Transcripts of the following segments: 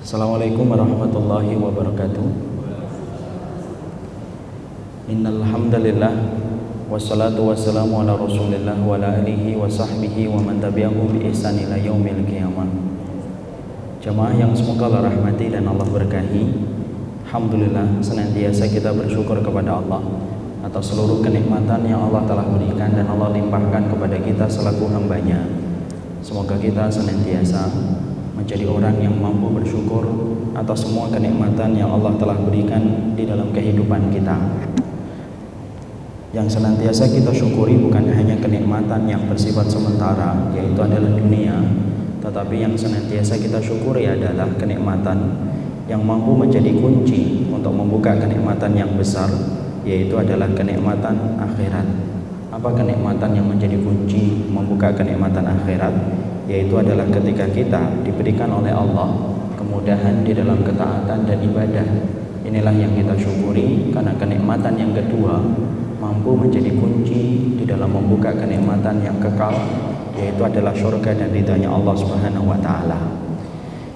Assalamualaikum warahmatullahi wabarakatuh. Innal hamdalillah wassalatu wassalamu ala Rasulillah wa ala alihi wa sahbihi wa man tabi'ahum bi ihsan ila yaumil qiyamah. Jamaah yang semoga Allah rahmati dan Allah berkahi. Alhamdulillah, senantiasa kita bersyukur kepada Allah atas seluruh kenikmatan yang Allah telah berikan dan Allah limpahkan kepada kita selaku hambanya. Semoga kita senantiasa menjadi orang yang mampu bersyukur atas semua kenikmatan yang Allah telah berikan di dalam kehidupan kita. Yang senantiasa kita syukuri bukan hanya kenikmatan yang bersifat sementara, yaitu adalah dunia, tetapi yang senantiasa kita syukuri adalah kenikmatan yang mampu menjadi kunci untuk membuka kenikmatan yang besar, yaitu adalah kenikmatan akhirat. Apa kenikmatan yang menjadi kunci membuka kenikmatan akhirat? Yaitu adalah ketika kita diberikan oleh Allah kemudahan di dalam ketaatan dan ibadah. Inilah yang kita syukuri, karena kenikmatan yang kedua mampu menjadi kunci di dalam membuka kenikmatan yang kekal, yaitu adalah surga dan ridhanya Allah Subhanahu wa taala.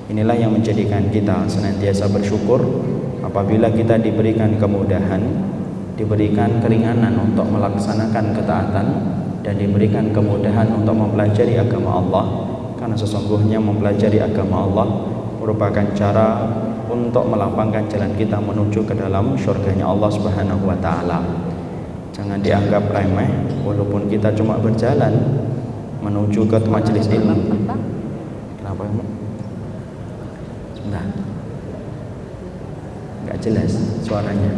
Inilah yang menjadikan kita senantiasa bersyukur apabila kita diberikan kemudahan, diberikan keringanan untuk melaksanakan ketaatan, dan diberikan kemudahan untuk mempelajari agama Allah, karena sesungguhnya mempelajari agama Allah merupakan cara untuk melapangkan jalan kita menuju ke dalam surganya Allah Subhanahu wa taala. Jangan dianggap remeh walaupun kita cuma berjalan menuju ke majelis ilmu. Kenapa emang? Sebentar, nggak jelas suaranya,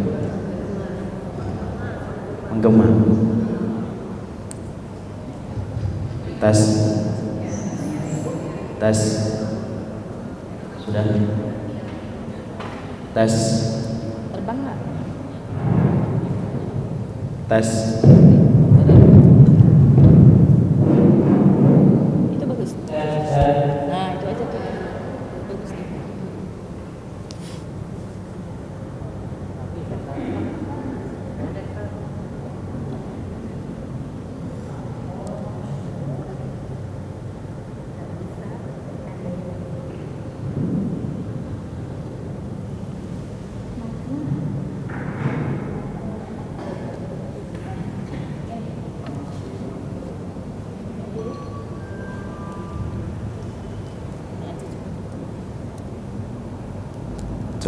menggema. Tes sudah, tes terbang nggak? Tes Itu bagus. Nah itu aja tuh bagus.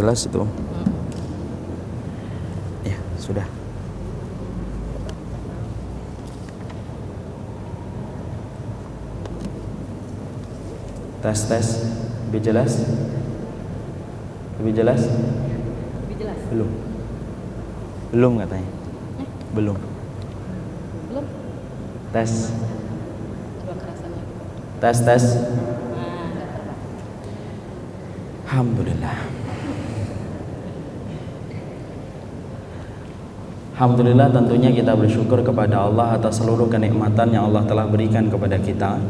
jelas itu. Ya sudah. Tes lebih jelas, lebih jelas, Lebih jelas. belum katanya, belum. Tes Coba kerasannya. tes Nah nggak terbang. Alhamdulillah. Alhamdulillah, tentunya kita bersyukur kepada Allah atas seluruh kenikmatan yang Allah telah berikan kepada kita.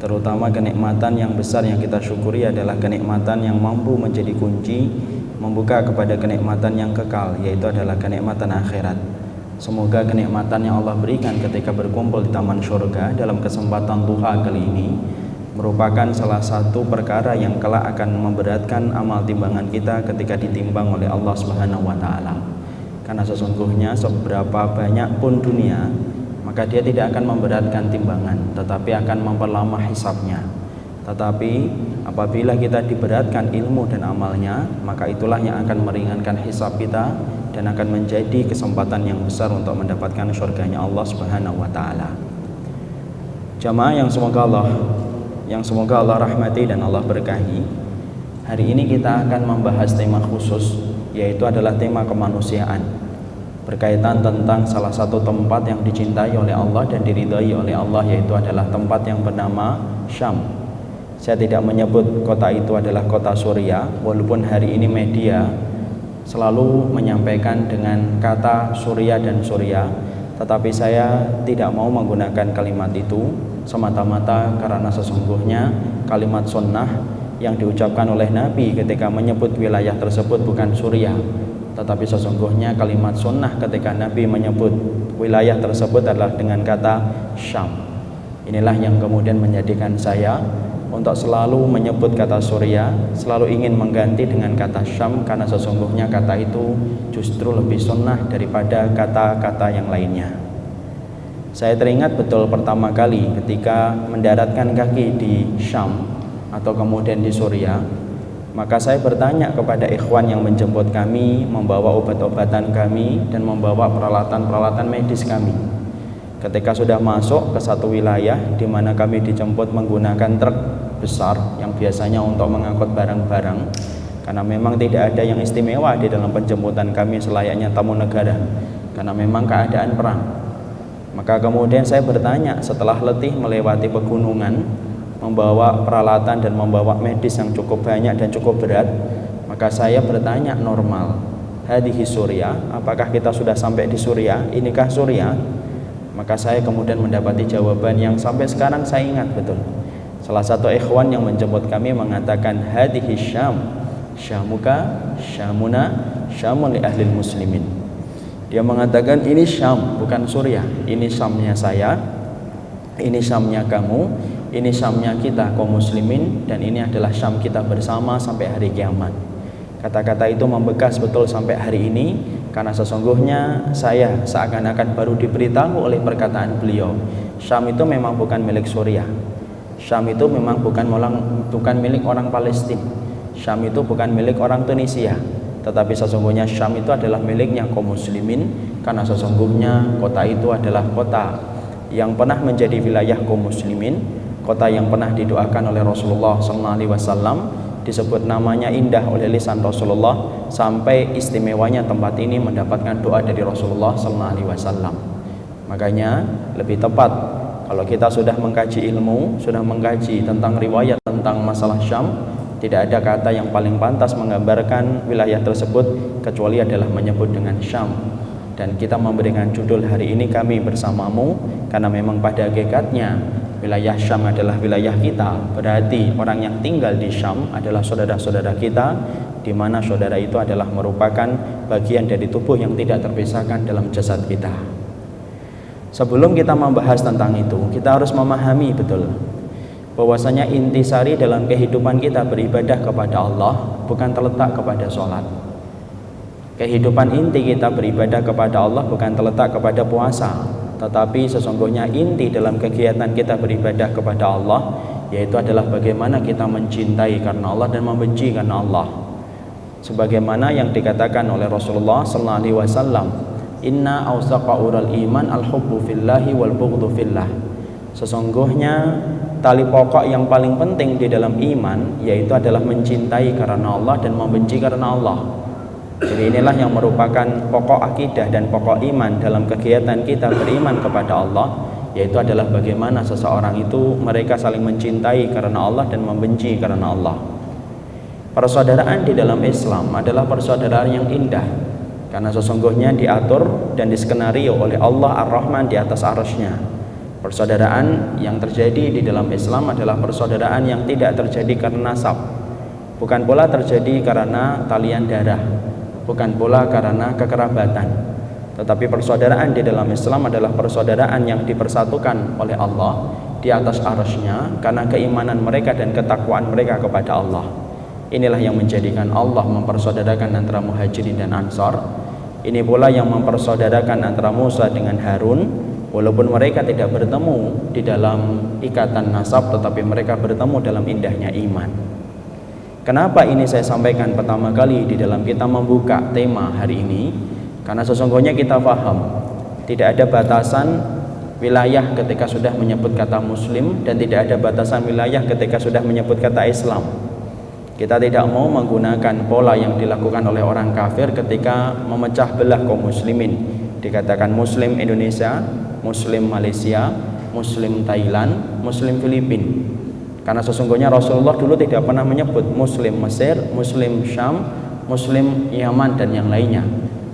Terutama kenikmatan yang besar yang kita syukuri adalah kenikmatan yang mampu menjadi kunci membuka kepada kenikmatan yang kekal, yaitu adalah kenikmatan akhirat. Semoga kenikmatan yang Allah berikan ketika berkumpul di taman surga dalam kesempatan duha kali ini merupakan salah satu perkara yang kelak akan memberatkan amal timbangan kita ketika ditimbang oleh Allah Subhanahu wa taala. Karena sesungguhnya seberapa banyak pun dunia, maka dia tidak akan memberatkan timbangan, tetapi akan memperlama hisabnya. Tetapi apabila kita diberatkan ilmu dan amalnya, maka itulah yang akan meringankan hisab kita dan akan menjadi kesempatan yang besar untuk mendapatkan surganya Allah Subhanahu wa taala. Jamaah yang semoga Allah rahmati dan Allah berkahi. Hari ini kita akan membahas tema khusus, yaitu adalah tema kemanusiaan, berkaitan tentang salah satu tempat yang dicintai oleh Allah dan diridhai oleh Allah, yaitu adalah tempat yang bernama Syam. Saya tidak menyebut kota itu adalah kota Suriah, walaupun hari ini media selalu menyampaikan dengan kata Suriah dan Suriah, tetapi saya tidak mau menggunakan kalimat itu semata-mata karena sesungguhnya kalimat sunnah yang diucapkan oleh Nabi ketika menyebut wilayah tersebut bukan Suriah, tetapi sesungguhnya kalimat sunnah ketika Nabi menyebut wilayah tersebut adalah dengan kata Syam. Inilah yang kemudian menjadikan saya untuk selalu menyebut kata Suriah, selalu ingin mengganti dengan kata Syam, karena sesungguhnya kata itu justru lebih sunnah daripada kata-kata yang lainnya. Saya teringat betul pertama kali ketika mendaratkan kaki di Syam atau kemudian di Suriah, maka saya bertanya kepada ikhwan yang menjemput kami, membawa obat-obatan kami dan membawa peralatan-peralatan medis kami. Ketika sudah masuk ke satu wilayah di mana kami dijemput menggunakan truk besar yang biasanya untuk mengangkut barang-barang, karena memang tidak ada yang istimewa di dalam penjemputan kami selayaknya tamu negara, karena memang keadaan perang. Maka kemudian saya bertanya setelah letih melewati pegunungan, membawa peralatan dan membawa medis yang cukup banyak dan cukup berat, maka saya bertanya normal, hadhihi Suriah, apakah kita sudah sampai di Suriah? Inikah Suriah? Maka saya kemudian mendapati jawaban yang sampai sekarang saya ingat betul. Salah satu ikhwan yang menjemput kami mengatakan, hadhihi Syam, Syamuka, Syamuna, Syamun li ahlil muslimin. Dia mengatakan ini Syam, bukan Suriah. Ini Syamnya saya, ini Syamnya kamu, ini Syamnya kita kaum muslimin, dan ini adalah Syam kita bersama sampai hari kiamat. Kata-kata itu membekas betul sampai hari ini, karena sesungguhnya saya seakan-akan baru diberitahu oleh perkataan beliau, Syam itu memang bukan milik Suriah, Syam itu memang bukan milik orang Palestina, Syam itu bukan milik orang Tunisia, tetapi sesungguhnya Syam itu adalah miliknya kaum muslimin, karena sesungguhnya kota itu adalah kota yang pernah menjadi wilayah kaum muslimin, kota yang pernah didoakan oleh Rasulullah SAW, disebut namanya indah oleh lisan Rasulullah, sampai istimewanya tempat ini mendapatkan doa dari Rasulullah SAW. Makanya lebih tepat kalau kita sudah mengkaji ilmu, sudah mengkaji tentang riwayat tentang masalah Syam, tidak ada kata yang paling pantas menggambarkan wilayah tersebut kecuali adalah menyebut dengan Syam. Dan kita memberikan judul hari ini kami bersamamu, karena memang pada hakikatnya wilayah Syam adalah wilayah kita. Berarti orang yang tinggal di Syam adalah saudara-saudara kita, di mana saudara itu adalah merupakan bagian dari tubuh yang tidak terpisahkan dalam jasad kita. Sebelum kita membahas tentang itu, kita harus memahami betul bahwasanya intisari dalam kehidupan kita beribadah kepada Allah bukan terletak kepada sholat. Kehidupan inti kita beribadah kepada Allah bukan terletak kepada puasa, tetapi sesungguhnya inti dalam kegiatan kita beribadah kepada Allah yaitu adalah bagaimana kita mencintai karena Allah dan membenci karena Allah. Sebagaimana yang dikatakan oleh Rasulullah SAW, inna awsaqa ural iman al-hubbu fillahi wal bughdhu fillah. Sesungguhnya tali pokok yang paling penting di dalam iman yaitu adalah mencintai karena Allah dan membenci karena Allah. Jadi inilah yang merupakan pokok akidah dan pokok iman dalam kegiatan kita beriman kepada Allah, yaitu adalah bagaimana seseorang itu mereka saling mencintai karena Allah dan membenci karena Allah. Persaudaraan di dalam Islam adalah persaudaraan yang indah, karena sesungguhnya diatur dan diskenario oleh Allah Ar-Rahman di atas arasy-Nya. Persaudaraan yang terjadi di dalam Islam adalah persaudaraan yang tidak terjadi karena nasab, bukan pula terjadi karena talian darah, bukan pula karena kekerabatan, tetapi persaudaraan di dalam Islam adalah persaudaraan yang dipersatukan oleh Allah di atas arasy-Nya karena keimanan mereka dan ketakwaan mereka kepada Allah. Inilah yang menjadikan Allah mempersaudarakan antara Muhajirin dan Ansar. Ini pula yang mempersaudarakan antara Musa dengan Harun, walaupun mereka tidak bertemu di dalam ikatan nasab, tetapi mereka bertemu dalam indahnya iman. Kenapa ini saya sampaikan pertama kali di dalam kita membuka tema hari ini? Karena sesungguhnya kita paham tidak ada batasan wilayah ketika sudah menyebut kata Muslim, dan tidak ada batasan wilayah ketika sudah menyebut kata Islam. Kita tidak mau menggunakan pola yang dilakukan oleh orang kafir ketika memecah belah kaum muslimin. Dikatakan Muslim Indonesia, Muslim Malaysia, Muslim Thailand, Muslim Filipina. Karena sesungguhnya Rasulullah dulu tidak pernah menyebut Muslim Mesir, Muslim Syam, Muslim Yaman dan yang lainnya.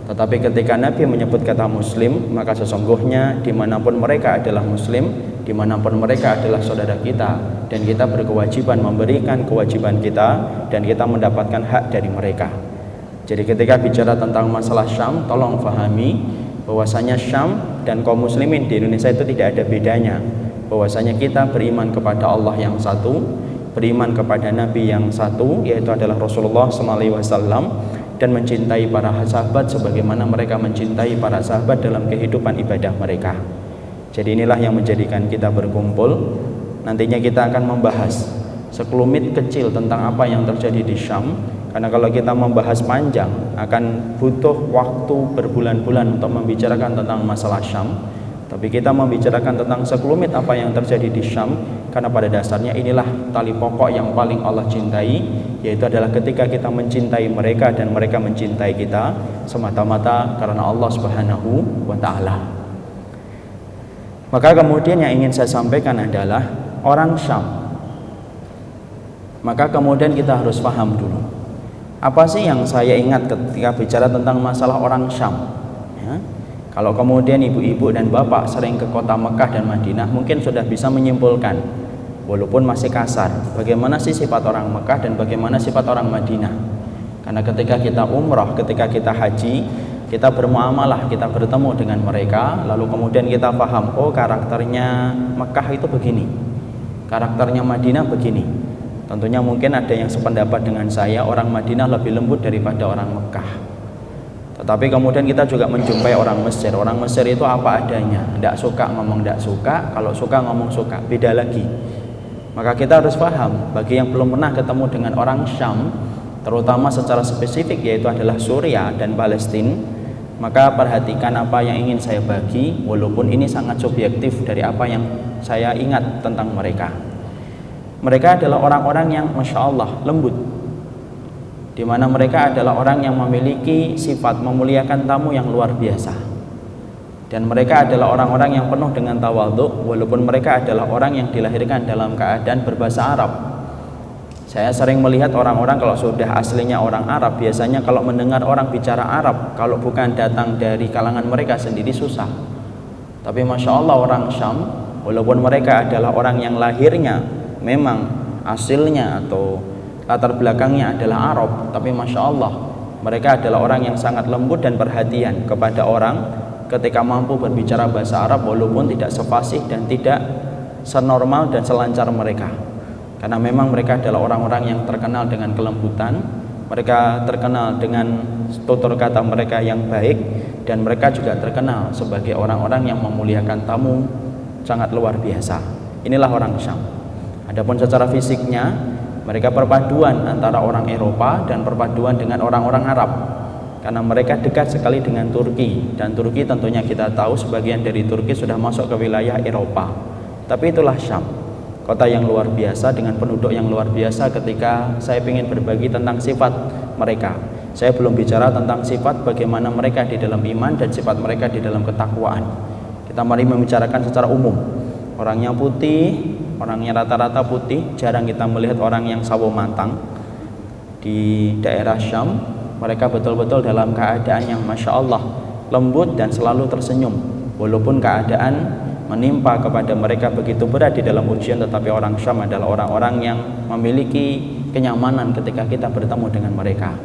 Tetapi ketika Nabi menyebut kata Muslim, maka sesungguhnya dimanapun mereka adalah Muslim, dimanapun mereka adalah saudara kita, dan kita berkewajiban memberikan kewajiban kita, dan kita mendapatkan hak dari mereka. Jadi ketika bicara tentang masalah Syam, tolong fahami bahwasanya Syam dan kaum muslimin di Indonesia itu tidak ada bedanya. Bahwasanya kita beriman kepada Allah yang satu, beriman kepada Nabi yang satu, yaitu adalah Rasulullah SAW, dan mencintai para sahabat sebagaimana mereka mencintai para sahabat dalam kehidupan ibadah mereka. Jadi inilah yang menjadikan kita berkumpul. Nantinya kita akan membahas sekelumit kecil tentang apa yang terjadi di Syam, karena kalau kita membahas panjang akan butuh waktu berbulan-bulan untuk membicarakan tentang masalah Syam. Tapi kita membicarakan tentang sekelumit apa yang terjadi di Syam, karena pada dasarnya inilah tali pokok yang paling Allah cintai, yaitu adalah ketika kita mencintai mereka dan mereka mencintai kita semata-mata karena Allah Subhanahu wa ta'ala. Maka kemudian yang ingin saya sampaikan adalah orang Syam. Maka kemudian kita harus paham dulu, apa sih yang saya ingat ketika bicara tentang masalah orang Syam, ya? Kalau kemudian ibu-ibu dan bapak sering ke kota Mekah dan Madinah, mungkin sudah bisa menyimpulkan, walaupun masih kasar, bagaimana sih sifat orang Mekah dan bagaimana sifat orang Madinah. Karena ketika kita umrah, ketika kita haji, kita bermuamalah, kita bertemu dengan mereka, lalu kemudian kita paham, oh karakternya Mekah itu begini, karakternya Madinah begini. Tentunya mungkin ada yang sependapat dengan saya, orang Madinah lebih lembut daripada orang Mekah. Tetapi kemudian kita juga menjumpai orang Mesir. Orang Mesir itu apa adanya, tidak suka ngomong tidak suka, kalau suka ngomong suka, beda lagi. Maka kita harus paham, bagi yang belum pernah ketemu dengan orang Syam, terutama secara spesifik yaitu adalah Suriah dan Palestina, maka perhatikan apa yang ingin saya bagi, walaupun ini sangat subjektif dari apa yang saya ingat tentang mereka. Mereka adalah orang-orang yang Masya Allah lembut, di mana mereka adalah orang yang memiliki sifat memuliakan tamu yang luar biasa, dan mereka adalah orang-orang yang penuh dengan tawadhu, walaupun mereka adalah orang yang dilahirkan dalam keadaan berbahasa Arab. Saya sering melihat orang-orang kalau sudah aslinya orang Arab, biasanya kalau mendengar orang bicara Arab, kalau bukan datang dari kalangan mereka sendiri susah. Tapi Masya Allah orang Syam, walaupun mereka adalah orang yang lahirnya memang hasilnya atau latar belakangnya adalah Arab, tapi Masya Allah mereka adalah orang yang sangat lembut dan perhatian kepada orang ketika mampu berbicara bahasa Arab, walaupun tidak sefasih dan tidak senormal dan selancar mereka. Karena memang mereka adalah orang-orang yang terkenal dengan kelembutan, mereka terkenal dengan tutur kata mereka yang baik, dan mereka juga terkenal sebagai orang-orang yang memuliakan tamu sangat luar biasa. Inilah orang Syam. Adapun secara fisiknya, mereka perpaduan antara orang Eropa dan perpaduan dengan orang-orang Arab, karena mereka dekat sekali dengan Turki, dan Turki tentunya kita tahu sebagian dari Turki sudah masuk ke wilayah Eropa. Tapi itulah Syam, kota yang luar biasa dengan penduduk yang luar biasa. Ketika saya ingin berbagi tentang sifat mereka, saya belum bicara tentang sifat bagaimana mereka di dalam iman dan sifat mereka di dalam ketakwaan. Kita mari membicarakan secara umum. Orangnya putih, orangnya rata-rata putih, jarang kita melihat orang yang sawo matang. Di daerah Syam, mereka betul-betul dalam keadaan yang Masya Allah lembut dan selalu tersenyum, walaupun keadaan menimpa kepada mereka begitu berat di dalam ujian. Tetapi orang Syam adalah orang-orang yang memiliki kenyamanan ketika kita bertemu dengan mereka.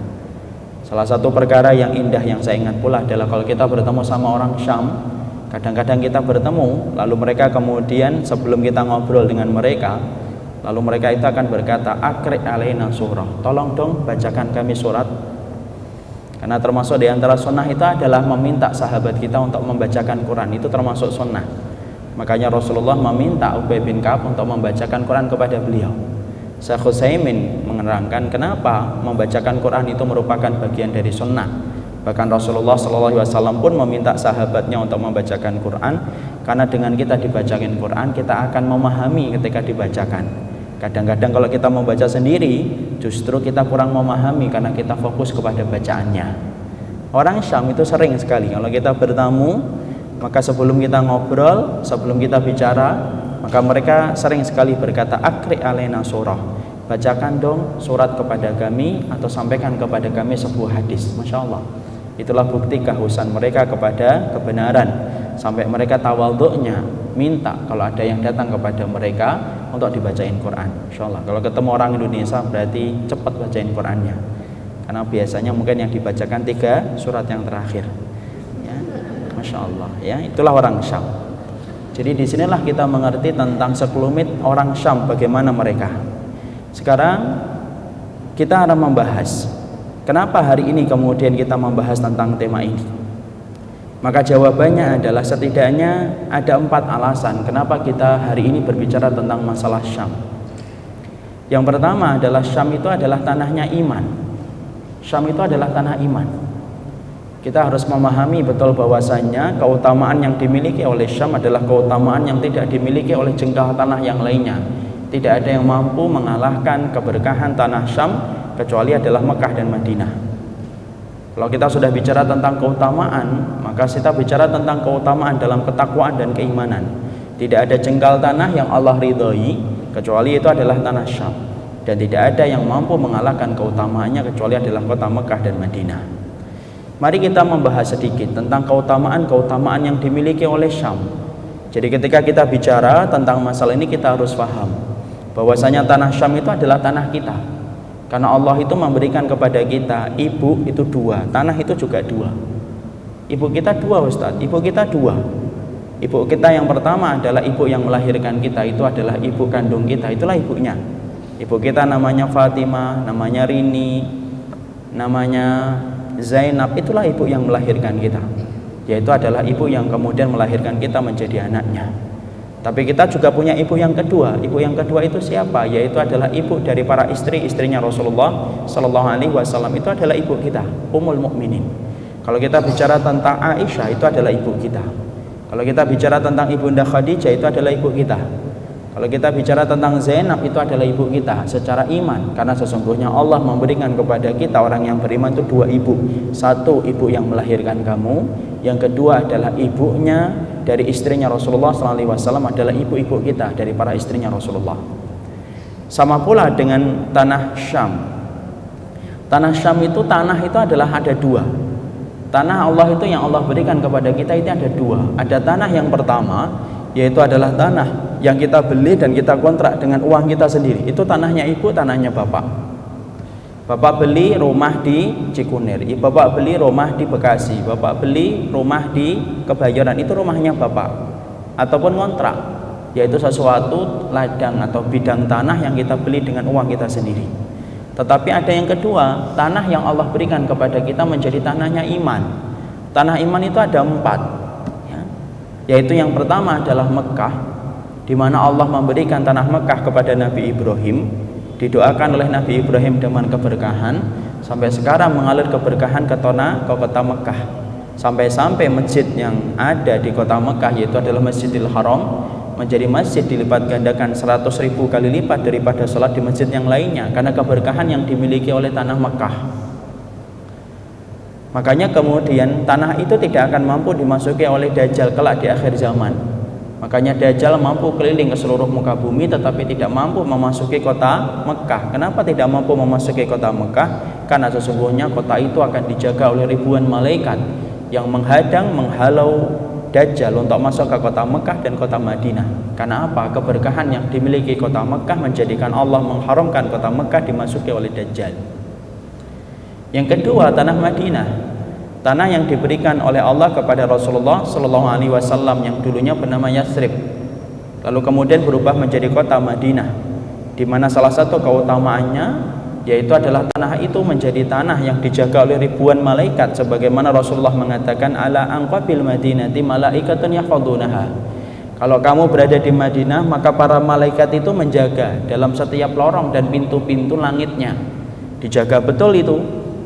Salah satu perkara yang indah yang saya ingat pula adalah kalau kita bertemu sama orang Syam, kadang-kadang kita bertemu, lalu mereka kemudian sebelum kita ngobrol dengan mereka, lalu mereka itu akan berkata, akri alaina surah, tolong dong bacakan kami surat. Karena termasuk di antara sunnah itu adalah meminta sahabat kita untuk membacakan Quran, itu termasuk sunnah. Makanya Rasulullah meminta Ubay bin Ka'ab untuk membacakan Quran kepada beliau. Syekh Utsaimin menerangkan kenapa membacakan Quran itu merupakan bagian dari sunnah. Bahkan Rasulullah SAW pun meminta sahabatnya untuk membacakan Quran, karena dengan kita dibacakan Quran, kita akan memahami ketika dibacakan. Kadang-kadang kalau kita membaca sendiri, justru kita kurang memahami karena kita fokus kepada bacaannya. Orang Syam itu sering sekali kalau kita bertamu, maka sebelum kita ngobrol, sebelum kita bicara, maka mereka sering sekali berkata, akri alaina surah, bacakan dong surat kepada kami atau sampaikan kepada kami sebuah hadis. Masya Allah, itulah bukti kehausan mereka kepada kebenaran, sampai mereka tawadhu'nya minta kalau ada yang datang kepada mereka untuk dibacain Quran. Insya Allah kalau ketemu orang Indonesia berarti cepat bacain Qurannya, karena biasanya mungkin yang dibacakan 3 surat yang terakhir ya. Masya Allah ya, itulah orang Syam. Jadi disinilah kita mengerti tentang sekelumit orang Syam, bagaimana mereka. Sekarang kita akan membahas kenapa hari ini kemudian kita membahas tentang tema ini. Maka jawabannya adalah setidaknya ada 4 alasan kenapa kita hari ini berbicara tentang masalah Syam. Yang pertama adalah Syam itu adalah tanahnya iman. Syam itu adalah tanah iman. Kita harus memahami betul bahwasannya keutamaan yang dimiliki oleh Syam adalah keutamaan yang tidak dimiliki oleh jengkal tanah yang lainnya. Tidak ada yang mampu mengalahkan keberkahan tanah Syam kecuali adalah Mekah dan Madinah. Kalau kita sudah bicara tentang keutamaan, maka kita bicara tentang keutamaan dalam ketakwaan dan keimanan. Tidak ada jengkal tanah yang Allah ridhoi kecuali itu adalah tanah Syam, dan tidak ada yang mampu mengalahkan keutamaannya kecuali adalah kota Mekah dan Madinah. Mari kita membahas sedikit tentang keutamaan-keutamaan yang dimiliki oleh Syam. Jadi ketika kita bicara tentang masalah ini, kita harus paham bahwasanya tanah Syam itu adalah tanah kita. Karena Allah itu memberikan kepada kita ibu itu 2, tanah itu juga 2. Ibu kita 2, Ustaz. Ibu kita 2. Ibu kita yang pertama adalah ibu yang melahirkan kita, itu adalah ibu kandung kita, itulah ibunya. Ibu kita namanya Fatimah, namanya Rini, namanya Zainab, itulah ibu yang melahirkan kita. Yaitu adalah ibu yang kemudian melahirkan kita menjadi anaknya. Tapi kita juga punya ibu yang kedua. Ibu yang kedua itu siapa? Yaitu adalah ibu dari para istrinya Rasulullah Sallallahu Alaihi Wasallam. Itu adalah ibu kita, Ummul Mukminin. Kalau kita bicara tentang Aisyah, itu adalah ibu kita. Kalau kita bicara tentang Ibunda Khadijah, itu adalah ibu kita. Kalau kita bicara tentang Zainab, itu adalah ibu kita secara iman. Karena sesungguhnya Allah memberikan kepada kita orang yang beriman itu 2 ibu. Satu, ibu yang melahirkan kamu. Yang kedua adalah ibunya dari istrinya Rasulullah SAW, adalah ibu-ibu kita dari para istrinya Rasulullah. Sama pula dengan tanah Syam. Tanah Syam itu adalah ada 2. Tanah Allah itu yang Allah berikan kepada kita itu ada 2. Ada tanah yang pertama, yaitu adalah tanah yang kita beli dan kita kontrak dengan uang kita sendiri. Itu tanahnya ibu, tanahnya bapak. Bapak beli rumah di Cikunir, bapak beli rumah di Bekasi, bapak beli rumah di Kebayoran, itu rumahnya bapak. Ataupun kontrak, yaitu sesuatu ladang atau bidang tanah yang kita beli dengan uang kita sendiri. Tetapi ada yang kedua, tanah yang Allah berikan kepada kita menjadi tanahnya iman. Tanah iman itu ada 4, ya. Yaitu yang pertama adalah Mekah, di mana Allah memberikan tanah Mekah kepada Nabi Ibrahim. Didoakan oleh Nabi Ibrahim dengan keberkahan, sampai sekarang mengalir keberkahan ke kota Mekah. Sampai-sampai masjid yang ada di kota Mekah, yaitu adalah Masjidil Haram, menjadi masjid dilipat gandakan 100.000 kali lipat daripada sholat di masjid yang lainnya, karena keberkahan yang dimiliki oleh tanah Mekah. Makanya kemudian tanah itu tidak akan mampu dimasuki oleh Dajjal kelak di akhir zaman. Makanya Dajjal mampu keliling ke seluruh muka bumi tetapi tidak mampu memasuki kota Mekah. Kenapa tidak mampu memasuki kota Mekah? Karena sesungguhnya kota itu akan dijaga oleh ribuan malaikat yang menghalau Dajjal untuk masuk ke kota Mekah dan kota Madinah. Karena apa? Keberkahan yang dimiliki kota Mekah menjadikan Allah mengharamkan kota Mekah dimasuki oleh Dajjal. Yang kedua, tanah Madinah. Tanah yang diberikan oleh Allah kepada Rasulullah Sallallahu Alaihi Wasallam yang dulunya bernama Yathrib, lalu kemudian berubah menjadi kota Madinah, di mana salah satu keutamaannya yaitu adalah tanah itu menjadi tanah yang dijaga oleh ribuan malaikat, sebagaimana Rasulullah mengatakan, ala anqabil madinati malaikatun yahfadunaha. Kalau kamu berada di Madinah, maka para malaikat itu menjaga dalam setiap lorong dan pintu-pintu langitnya, dijaga betul itu.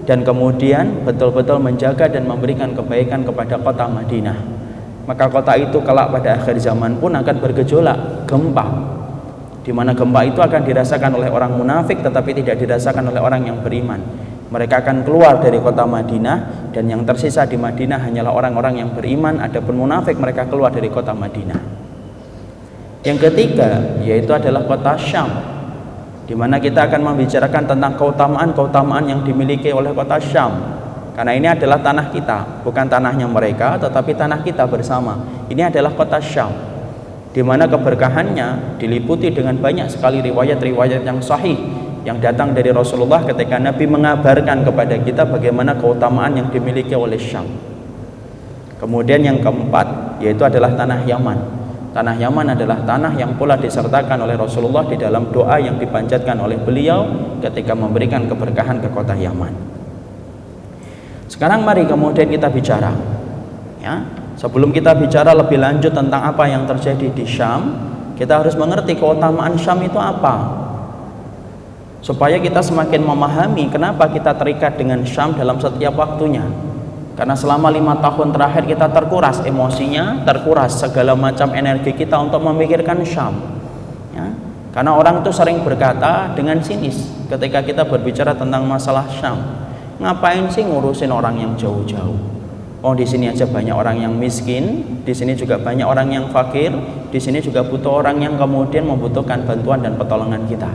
Dan kemudian betul-betul menjaga dan memberikan kebaikan kepada kota Madinah. Maka kota itu kelak pada akhir zaman pun akan bergejolak, gempa, di mana gempa itu akan dirasakan oleh orang munafik tetapi tidak dirasakan oleh orang yang beriman. Mereka akan keluar dari kota Madinah, dan yang tersisa di Madinah hanyalah orang-orang yang beriman. Adapun munafik mereka keluar dari kota Madinah. Yang ketiga yaitu adalah kota Syam, di mana kita akan membicarakan tentang keutamaan-keutamaan yang dimiliki oleh kota Syam. Karena ini adalah tanah kita, bukan tanahnya mereka, tetapi tanah kita bersama. Ini adalah kota Syam, di mana keberkahannya diliputi dengan banyak sekali riwayat-riwayat yang sahih yang datang dari Rasulullah ketika Nabi mengabarkan kepada kita bagaimana keutamaan yang dimiliki oleh Syam. Kemudian yang keempat yaitu adalah tanah Yaman. Tanah Yaman adalah tanah yang pula disertakan oleh Rasulullah di dalam doa yang dipanjatkan oleh beliau ketika memberikan keberkahan ke kota Yaman. Sekarang mari kemudian kita bicara, ya. Sebelum kita bicara lebih lanjut tentang apa yang terjadi di Syam, kita harus mengerti keutamaan Syam itu apa, supaya kita semakin memahami kenapa kita terikat dengan Syam dalam setiap waktunya. Karena selama 5 tahun terakhir kita terkuras emosinya, terkuras segala macam energi kita untuk memikirkan Syam, ya. Karena orang itu sering berkata dengan sinis ketika kita berbicara tentang masalah Syam, ngapain sih ngurusin orang yang jauh-jauh? Oh, di sini aja banyak orang yang miskin, di sini juga banyak orang yang fakir, di sini juga butuh orang yang kemudian membutuhkan bantuan dan pertolongan kita.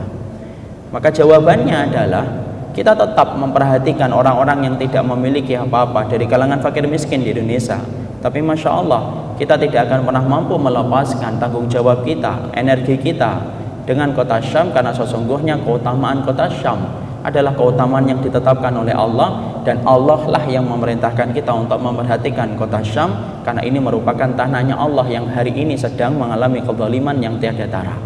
Maka jawabannya adalah kita tetap memperhatikan orang-orang yang tidak memiliki apa-apa dari kalangan fakir miskin di Indonesia. Tapi Masya Allah, kita tidak akan pernah mampu melepaskan tanggung jawab kita, energi kita dengan kota Syam, karena sesungguhnya keutamaan kota Syam adalah keutamaan yang ditetapkan oleh Allah, dan Allah lah yang memerintahkan kita untuk memperhatikan kota Syam, karena ini merupakan tanahnya Allah yang hari ini sedang mengalami kezaliman yang tiada tara,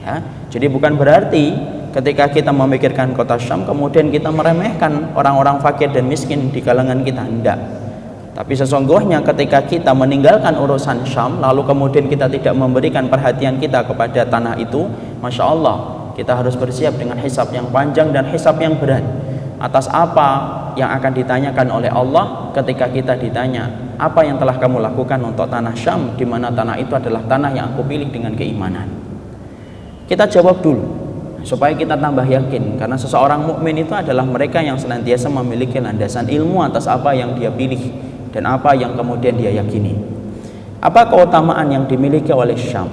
ya. Jadi bukan berarti ketika kita memikirkan kota Syam kemudian kita meremehkan orang-orang fakir dan miskin di kalangan kita, enggak. Tapi sesungguhnya ketika kita meninggalkan urusan Syam lalu kemudian kita tidak memberikan perhatian kita kepada tanah itu, Masya Allah, kita harus bersiap dengan hisab yang panjang dan hisab yang berat atas apa yang akan ditanyakan oleh Allah ketika kita ditanya, apa yang telah kamu lakukan untuk tanah Syam, di mana tanah itu adalah tanah yang aku pilih dengan keimanan. Kita jawab dulu supaya kita tambah yakin, karena seseorang mukmin itu adalah mereka yang senantiasa memiliki landasan ilmu atas apa yang dia pilih dan apa yang kemudian dia yakini. Apa keutamaan yang dimiliki oleh Syam?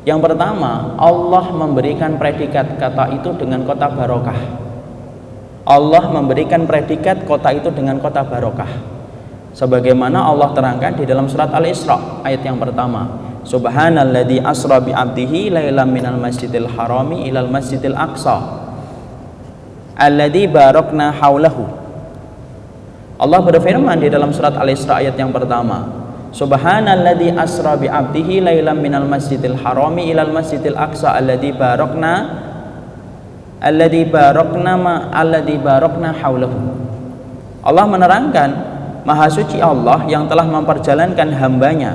Yang pertama, Allah memberikan predikat kata itu dengan kota barokah. Allah memberikan predikat kota itu dengan kota barokah, sebagaimana Allah terangkan di dalam surat Al-Isra ayat yang pertama, Subhanalladzi asra bi 'abdihi lailan minal masjidil harami ilal masjidil aqsa alladzi barakna haulahu. Allah berfirman di dalam surat Al-Isra ayat yang pertama, Subhanalladzi asra bi 'abdihi lailan minal masjidil harami ilal masjidil aqsa alladzi barakna haulahu. Allah menerangkan, Maha suci Allah yang telah memperjalankan hambanya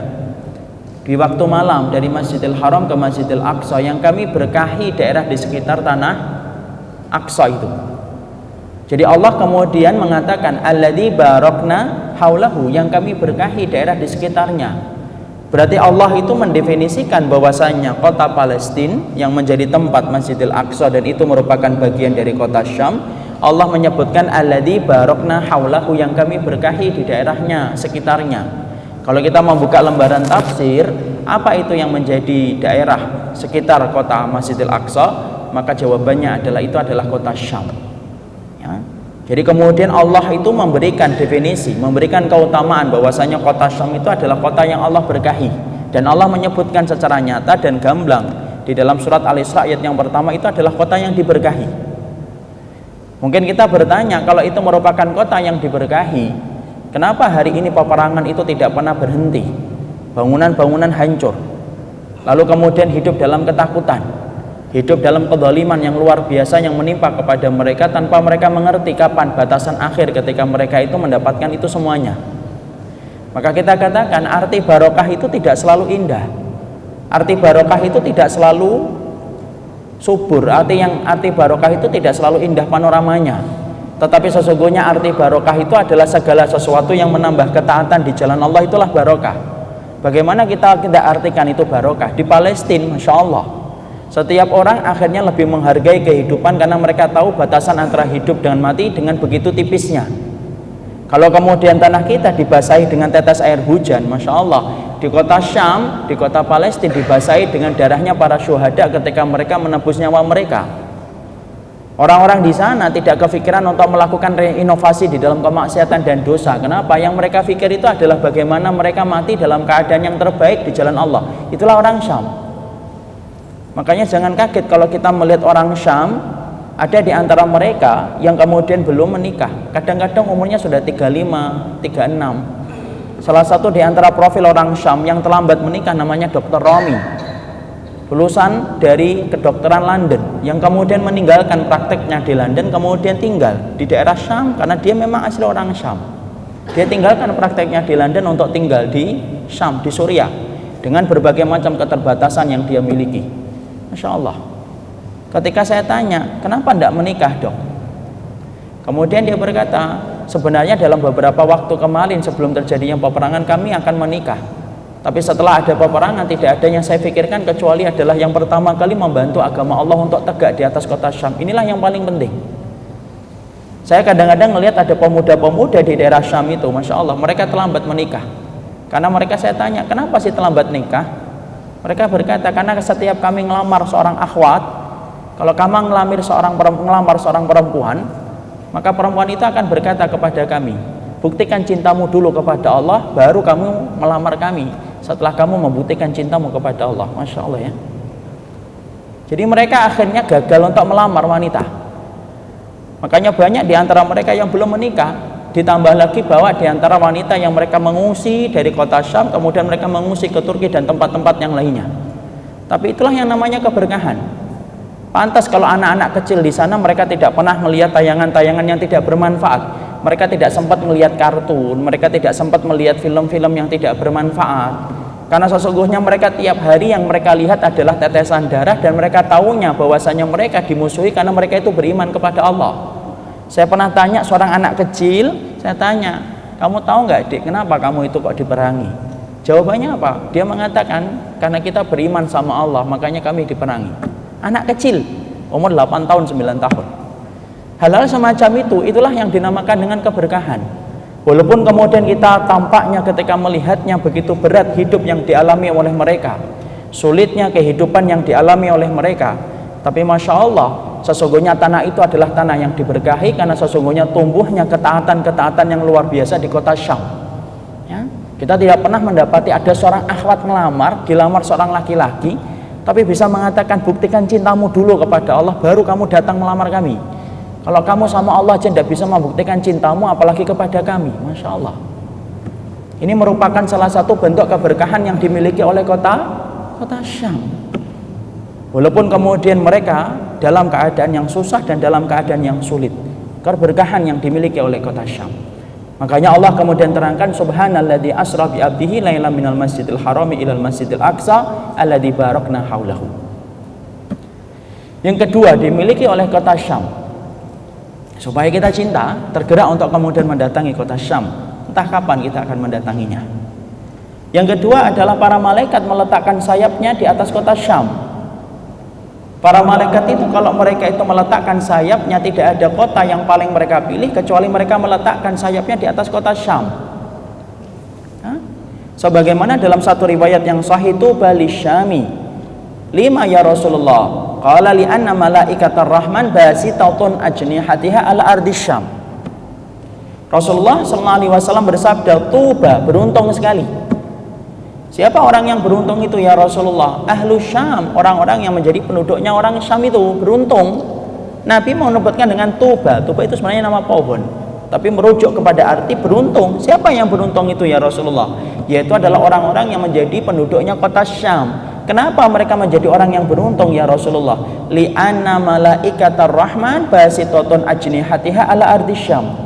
di waktu malam dari Masjidil Haram ke Masjidil Aqsa, yang kami berkahi daerah di sekitar tanah Aqsa itu. Jadi Allah kemudian mengatakan alladzi barakna haulahu, yang kami berkahi daerah di sekitarnya. Berarti Allah itu mendefinisikan bahwasanya kota Palestina yang menjadi tempat Masjidil Aqsa dan itu merupakan bagian dari kota Syam, Allah menyebutkan alladzi barakna haulahu, yang kami berkahi di daerahnya, sekitarnya. Kalau kita membuka lembaran tafsir, apa itu yang menjadi daerah sekitar kota Masjidil Aqsa, maka jawabannya adalah itu adalah kota Syam, ya. Jadi kemudian Allah itu memberikan definisi, memberikan keutamaan bahwasanya kota Syam itu adalah kota yang Allah berkahi, dan Allah menyebutkan secara nyata dan gamblang di dalam surat Al-Isra ayat yang pertama, itu adalah kota yang diberkahi. Mungkin kita bertanya, kalau itu merupakan kota yang diberkahi, kenapa hari ini peperangan itu tidak pernah berhenti? Bangunan-bangunan hancur, lalu kemudian hidup dalam ketakutan, hidup dalam kezaliman yang luar biasa yang menimpa kepada mereka tanpa mereka mengerti kapan batasan akhir ketika mereka itu mendapatkan itu semuanya. Maka kita katakan arti barokah itu tidak selalu indah, arti barokah itu tidak selalu subur, arti barokah itu tidak selalu indah panoramanya. Tetapi sesungguhnya arti barokah itu adalah segala sesuatu yang menambah ketaatan di jalan Allah, itulah barokah. Bagaimana kita artikan itu barokah? Di Palestina, Masya Allah, setiap orang akhirnya lebih menghargai kehidupan karena mereka tahu batasan antara hidup dengan mati dengan begitu tipisnya. Kalau kemudian tanah kita dibasahi dengan tetes air hujan, Masya Allah, di kota Syam, di kota Palestina dibasahi dengan darahnya para syuhada ketika mereka menebus nyawa mereka. Orang-orang di sana tidak kepikiran untuk melakukan inovasi di dalam kemaksiatan dan dosa. Kenapa? Yang mereka pikir itu adalah bagaimana mereka mati dalam keadaan yang terbaik di jalan Allah. Itulah orang Syam. Makanya jangan kaget kalau kita melihat orang Syam, ada di antara mereka yang kemudian belum menikah. Kadang-kadang umurnya sudah 35, 36. Salah satu di antara profil orang Syam yang terlambat menikah namanya Dr. Romi, lulusan dari kedokteran London, yang kemudian meninggalkan prakteknya di London, kemudian tinggal di daerah Syam karena dia memang asli orang Syam. Dia tinggalkan prakteknya di London untuk tinggal di Syam, di Suriah, dengan berbagai macam keterbatasan yang dia miliki. Masya Allah. Ketika saya tanya, kenapa tidak menikah, Dok? Kemudian dia berkata, sebenarnya dalam beberapa waktu kemarin sebelum terjadinya peperangan kami akan menikah. Tapi setelah ada peperangan tidak ada yang saya pikirkan kecuali adalah yang pertama kali membantu agama Allah untuk tegak di atas kota Syam. Inilah yang paling penting. Saya kadang-kadang melihat ada pemuda-pemuda di daerah Syam itu, Masya Allah, mereka terlambat menikah. Karena mereka, saya tanya, kenapa sih terlambat nikah? Mereka berkata, karena setiap kami ngelamar seorang akhwat, kalau kamu ngelamar seorang perempuan, maka perempuan itu akan berkata kepada kami, buktikan cintamu dulu kepada Allah, baru kamu melamar kami. Setelah kamu membuktikan cintamu kepada Allah. Masya Allah ya. Jadi mereka akhirnya gagal untuk melamar wanita. Makanya banyak di antara mereka yang belum menikah. Ditambah lagi bahwa di antara wanita yang mereka mengungsi dari kota Syam, kemudian mereka mengungsi ke Turki dan tempat-tempat yang lainnya. Tapi itulah yang namanya keberkahan. Pantas kalau anak-anak kecil di sana mereka tidak pernah melihat tayangan-tayangan yang tidak bermanfaat. Mereka tidak sempat melihat kartun, mereka tidak sempat melihat film-film yang tidak bermanfaat. Karena sesungguhnya mereka tiap hari yang mereka lihat adalah tetesan darah, dan mereka tahunya bahwasanya mereka dimusuhi karena mereka itu beriman kepada Allah. Saya pernah tanya seorang anak kecil, saya tanya, kamu tahu nggak, Dik, kenapa kamu itu kok diperangi? Jawabannya apa? Dia mengatakan, karena kita beriman sama Allah, makanya kami diperangi. Anak kecil, umur 8 tahun, 9 tahun. Hal-hal semacam itu, itulah yang dinamakan dengan keberkahan. Walaupun kemudian kita tampaknya ketika melihatnya begitu berat hidup yang dialami oleh mereka, sulitnya kehidupan yang dialami oleh mereka, tapi Masya Allah, sesungguhnya tanah itu adalah tanah yang diberkahi, karena sesungguhnya tumbuhnya ketaatan-ketaatan yang luar biasa di kota Syam. Ya? Kita tidak pernah mendapati ada seorang akhwat dilamar seorang laki-laki, tapi bisa mengatakan buktikan cintamu dulu kepada Allah, baru kamu datang melamar kami. Kalau kamu sama Allah aja tidak bisa membuktikan cintamu, apalagi kepada kami. Masya Allah. Ini merupakan salah satu bentuk keberkahan yang dimiliki oleh kota Syam. Walaupun kemudian mereka dalam keadaan yang susah dan dalam keadaan yang sulit, keberkahan yang dimiliki oleh kota Syam. Makanya Allah kemudian terangkan, subhanalladzi asra bi 'abdihi lailan minal masjidil harami ilal masjidil aqsa alladzi barakna haulahu. Yang kedua dimiliki oleh kota Syam, supaya kita cinta, tergerak untuk kemudian mendatangi kota Syam. Entah kapan kita akan mendatanginya. Yang kedua adalah para malaikat meletakkan sayapnya di atas kota Syam. Para malaikat itu kalau mereka itu meletakkan sayapnya, tidak ada kota yang paling mereka pilih kecuali mereka meletakkan sayapnya di atas kota Syam. Sebagaimana dalam satu riwayat yang sahih itu, bali syami lima ya Rasulullah, qala li anna malaikatar rahman basitatun ajnihatiha ala ardi Syam. Rasulullah SAW bersabda, tuba, beruntung sekali. Siapa orang yang beruntung itu ya Rasulullah? Ahlu Syam, orang-orang yang menjadi penduduknya orang Syam itu beruntung. Nabi mau menyebutkan dengan tuba. Tuba itu sebenarnya nama pohon, tapi merujuk kepada arti beruntung. Siapa yang beruntung itu ya Rasulullah? Yaitu adalah orang-orang yang menjadi penduduknya kota Syam. Kenapa mereka menjadi orang yang beruntung ya Rasulullah? Li'anna malaikatar rahman basitotun ajnihatiha ala ardi Syam.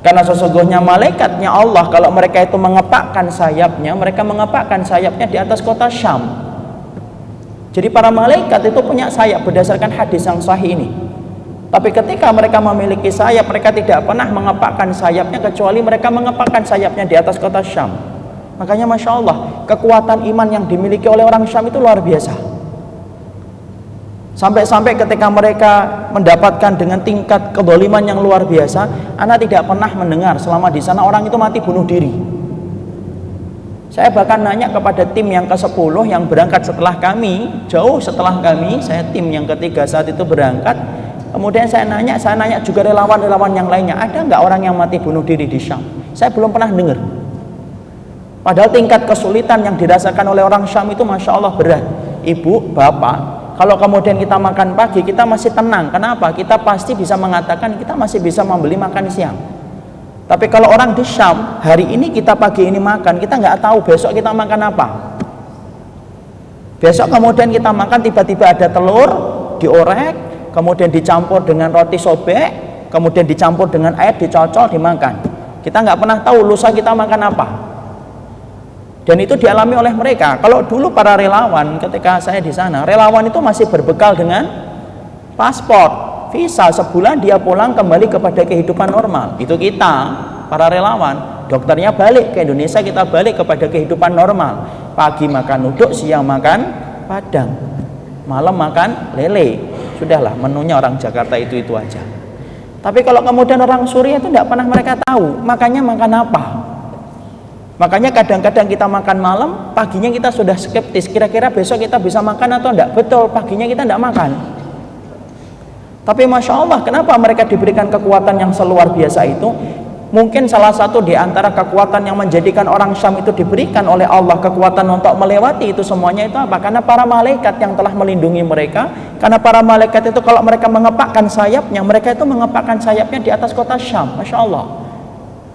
Karena sesungguhnya malaikatnya Allah, kalau mereka itu mengepakkan sayapnya, mereka mengepakkan sayapnya di atas kota Syam. Jadi para malaikat itu punya sayap berdasarkan hadis yang sahih ini. Tapi ketika mereka memiliki sayap, mereka tidak pernah mengepakkan sayapnya kecuali mereka mengepakkan sayapnya di atas kota Syam. Makanya Masya Allah, kekuatan iman yang dimiliki oleh orang Syam itu luar biasa. Sampai-sampai ketika mereka mendapatkan dengan tingkat kedzaliman yang luar biasa, Anda tidak pernah mendengar selama di sana orang itu mati bunuh diri. Saya bahkan nanya kepada tim yang ke-10 yang berangkat setelah kami, jauh setelah kami, saya tim yang ketiga saat itu berangkat. Kemudian saya nanya juga relawan-relawan yang lainnya, ada nggak orang yang mati bunuh diri di Syam? Saya belum pernah dengar. Padahal tingkat kesulitan yang dirasakan oleh orang Syam itu Masya Allah berat. Ibu, bapak, kalau kemudian kita makan pagi, kita masih tenang. Kenapa? Kita pasti bisa mengatakan kita masih bisa membeli makan siang. Tapi kalau orang di Syam, hari ini kita pagi ini makan, kita nggak tahu besok kita makan apa. Besok kemudian kita makan, tiba-tiba ada telur diorek, kemudian dicampur dengan roti sobek, kemudian dicampur dengan air, dicocol, dimakan. Kita nggak pernah tahu lusa kita makan apa. Dan itu dialami oleh mereka. Kalau dulu para relawan, ketika saya di sana, relawan itu masih berbekal dengan paspor, visa, sebulan dia pulang kembali kepada kehidupan normal. Itu kita, para relawan. Dokternya balik ke Indonesia, kita balik kepada kehidupan normal. Pagi makan uduk, siang makan padang, malam makan lele. Sudahlah, menunya orang Jakarta itu aja. Tapi kalau kemudian orang Suriah itu tidak pernah mereka tahu makanya makan apa. Makanya kadang-kadang kita makan malam, paginya kita sudah skeptis, kira-kira besok kita bisa makan atau enggak. Betul, paginya kita enggak makan. Tapi Masya Allah, kenapa mereka diberikan kekuatan yang seluar biasa itu? Mungkin salah satu di antara kekuatan yang menjadikan orang Syam itu diberikan oleh Allah kekuatan untuk melewati itu semuanya itu apa? Karena para malaikat yang telah melindungi mereka. Karena para malaikat itu kalau mereka mengepakkan sayapnya, mereka itu mengepakkan sayapnya di atas kota Syam. Masya Allah.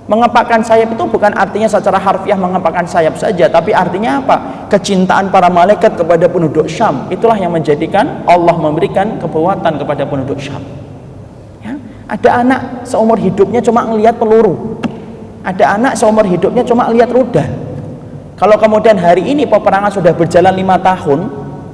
Mengepakkan sayap itu bukan artinya secara harfiah mengepakkan sayap saja, tapi artinya apa? Kecintaan para malaikat kepada penduduk Syam. Itulah yang menjadikan Allah memberikan kekuatan kepada penduduk Syam. Ya? Ada anak seumur hidupnya cuma ngelihat peluru. Ada anak seumur hidupnya cuma lihat rudal. Kalau kemudian hari ini peperangan sudah berjalan 5 tahun,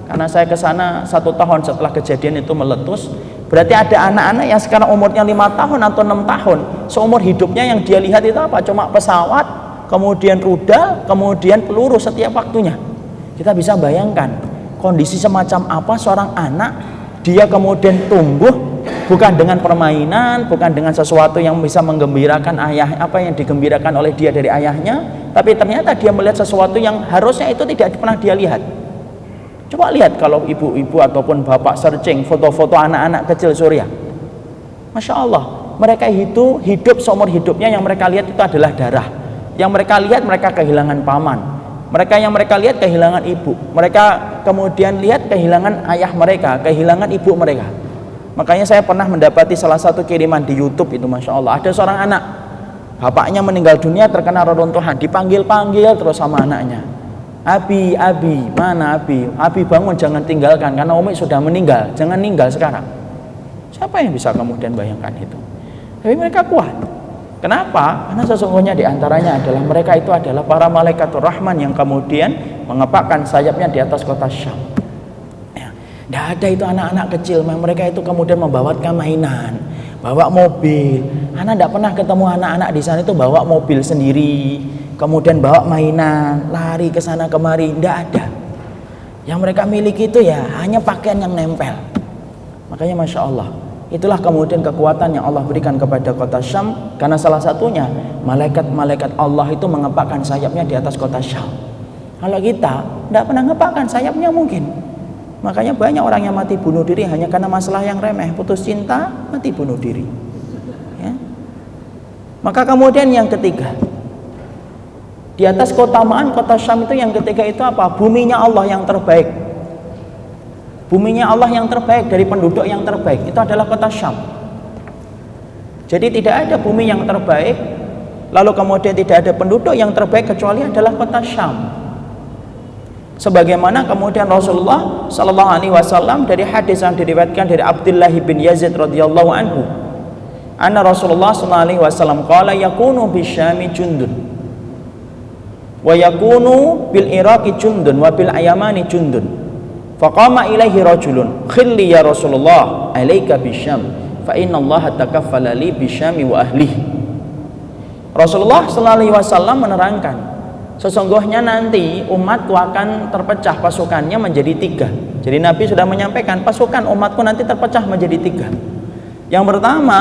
karena saya ke sana 1 tahun setelah kejadian itu meletus, berarti ada anak-anak yang sekarang umurnya 5 tahun atau 6 tahun, seumur hidupnya yang dia lihat itu apa? Cuma pesawat, kemudian rudal, kemudian peluru setiap waktunya. Kita bisa bayangkan kondisi semacam apa seorang anak, dia kemudian tumbuh bukan dengan permainan, bukan dengan sesuatu yang bisa menggembirakan ayah, apa yang digembirakan oleh dia dari ayahnya, tapi ternyata dia melihat sesuatu yang harusnya itu tidak pernah dia lihat. Coba lihat kalau ibu-ibu ataupun bapak searching foto-foto anak-anak kecil Suriah. Masya Allah, mereka itu hidup seumur hidupnya yang mereka lihat itu adalah darah. Yang mereka lihat mereka kehilangan paman. Mereka yang mereka lihat kehilangan ibu. Mereka kemudian lihat kehilangan ayah mereka, kehilangan ibu mereka. Makanya saya pernah mendapati salah satu kiriman di YouTube itu, Masya Allah. Ada seorang anak, bapaknya meninggal dunia terkena reruntuhan, dipanggil-panggil terus sama anaknya. Abi, mana Abi? Abi bangun, jangan tinggalkan, karena Umi sudah meninggal, jangan meninggal sekarang. Siapa yang bisa kemudian bayangkan itu? Tapi mereka kuat. Kenapa? Karena sesungguhnya diantaranya adalah mereka itu adalah para malaikatur rahman yang kemudian mengepakkan sayapnya di atas kota Syam. Tidak ada itu anak-anak kecil, mereka itu kemudian membawakan mainan, bawa mobil. Anak tidak pernah ketemu anak-anak di sana itu bawa mobil sendiri, kemudian bawa mainan, lari ke sana kemari. Tidak ada. Yang mereka miliki itu ya hanya pakaian yang nempel. Makanya Masya Allah, itulah kemudian kekuatan yang Allah berikan kepada kota Syam. Karena salah satunya malaikat-malaikat Allah itu mengepakkan sayapnya di atas kota Syam. Kalau kita tidak pernah ngepakkan sayapnya mungkin. Makanya banyak orang yang mati bunuh diri hanya karena masalah yang remeh, putus cinta, mati bunuh diri. Ya. Maka kemudian yang ketiga, di atas keutamaan kota Syam itu yang ketiga itu apa? Buminya Allah yang terbaik. Buminya Allah yang terbaik dari penduduk yang terbaik itu adalah kota Syam. Jadi tidak ada bumi yang terbaik, lalu kemudian tidak ada penduduk yang terbaik kecuali adalah kota Syam. Sebagaimana kemudian Rasulullah Sallallahu Alaihi Wasallam dari hadis yang diriwayatkan dari Abdullah bin Yazid radhiyallahu anhu, anna Rasulullah Sallallahu Alaihi Wasallam qala yakunu bisyami jundun wa yakunu bil iraqi jundun wa bil ayamani jundun faqama ilaihi rajulun khilli ya Rasulullah alaika bisyam fa inna Allah takaffala li bisyami wa ahlihi. Rasulullah Sallallahu Alaihi Wasallam menerangkan, sesungguhnya nanti umatku akan terpecah pasukannya menjadi 3. Jadi Nabi sudah menyampaikan pasukan umatku nanti terpecah menjadi 3. Yang pertama,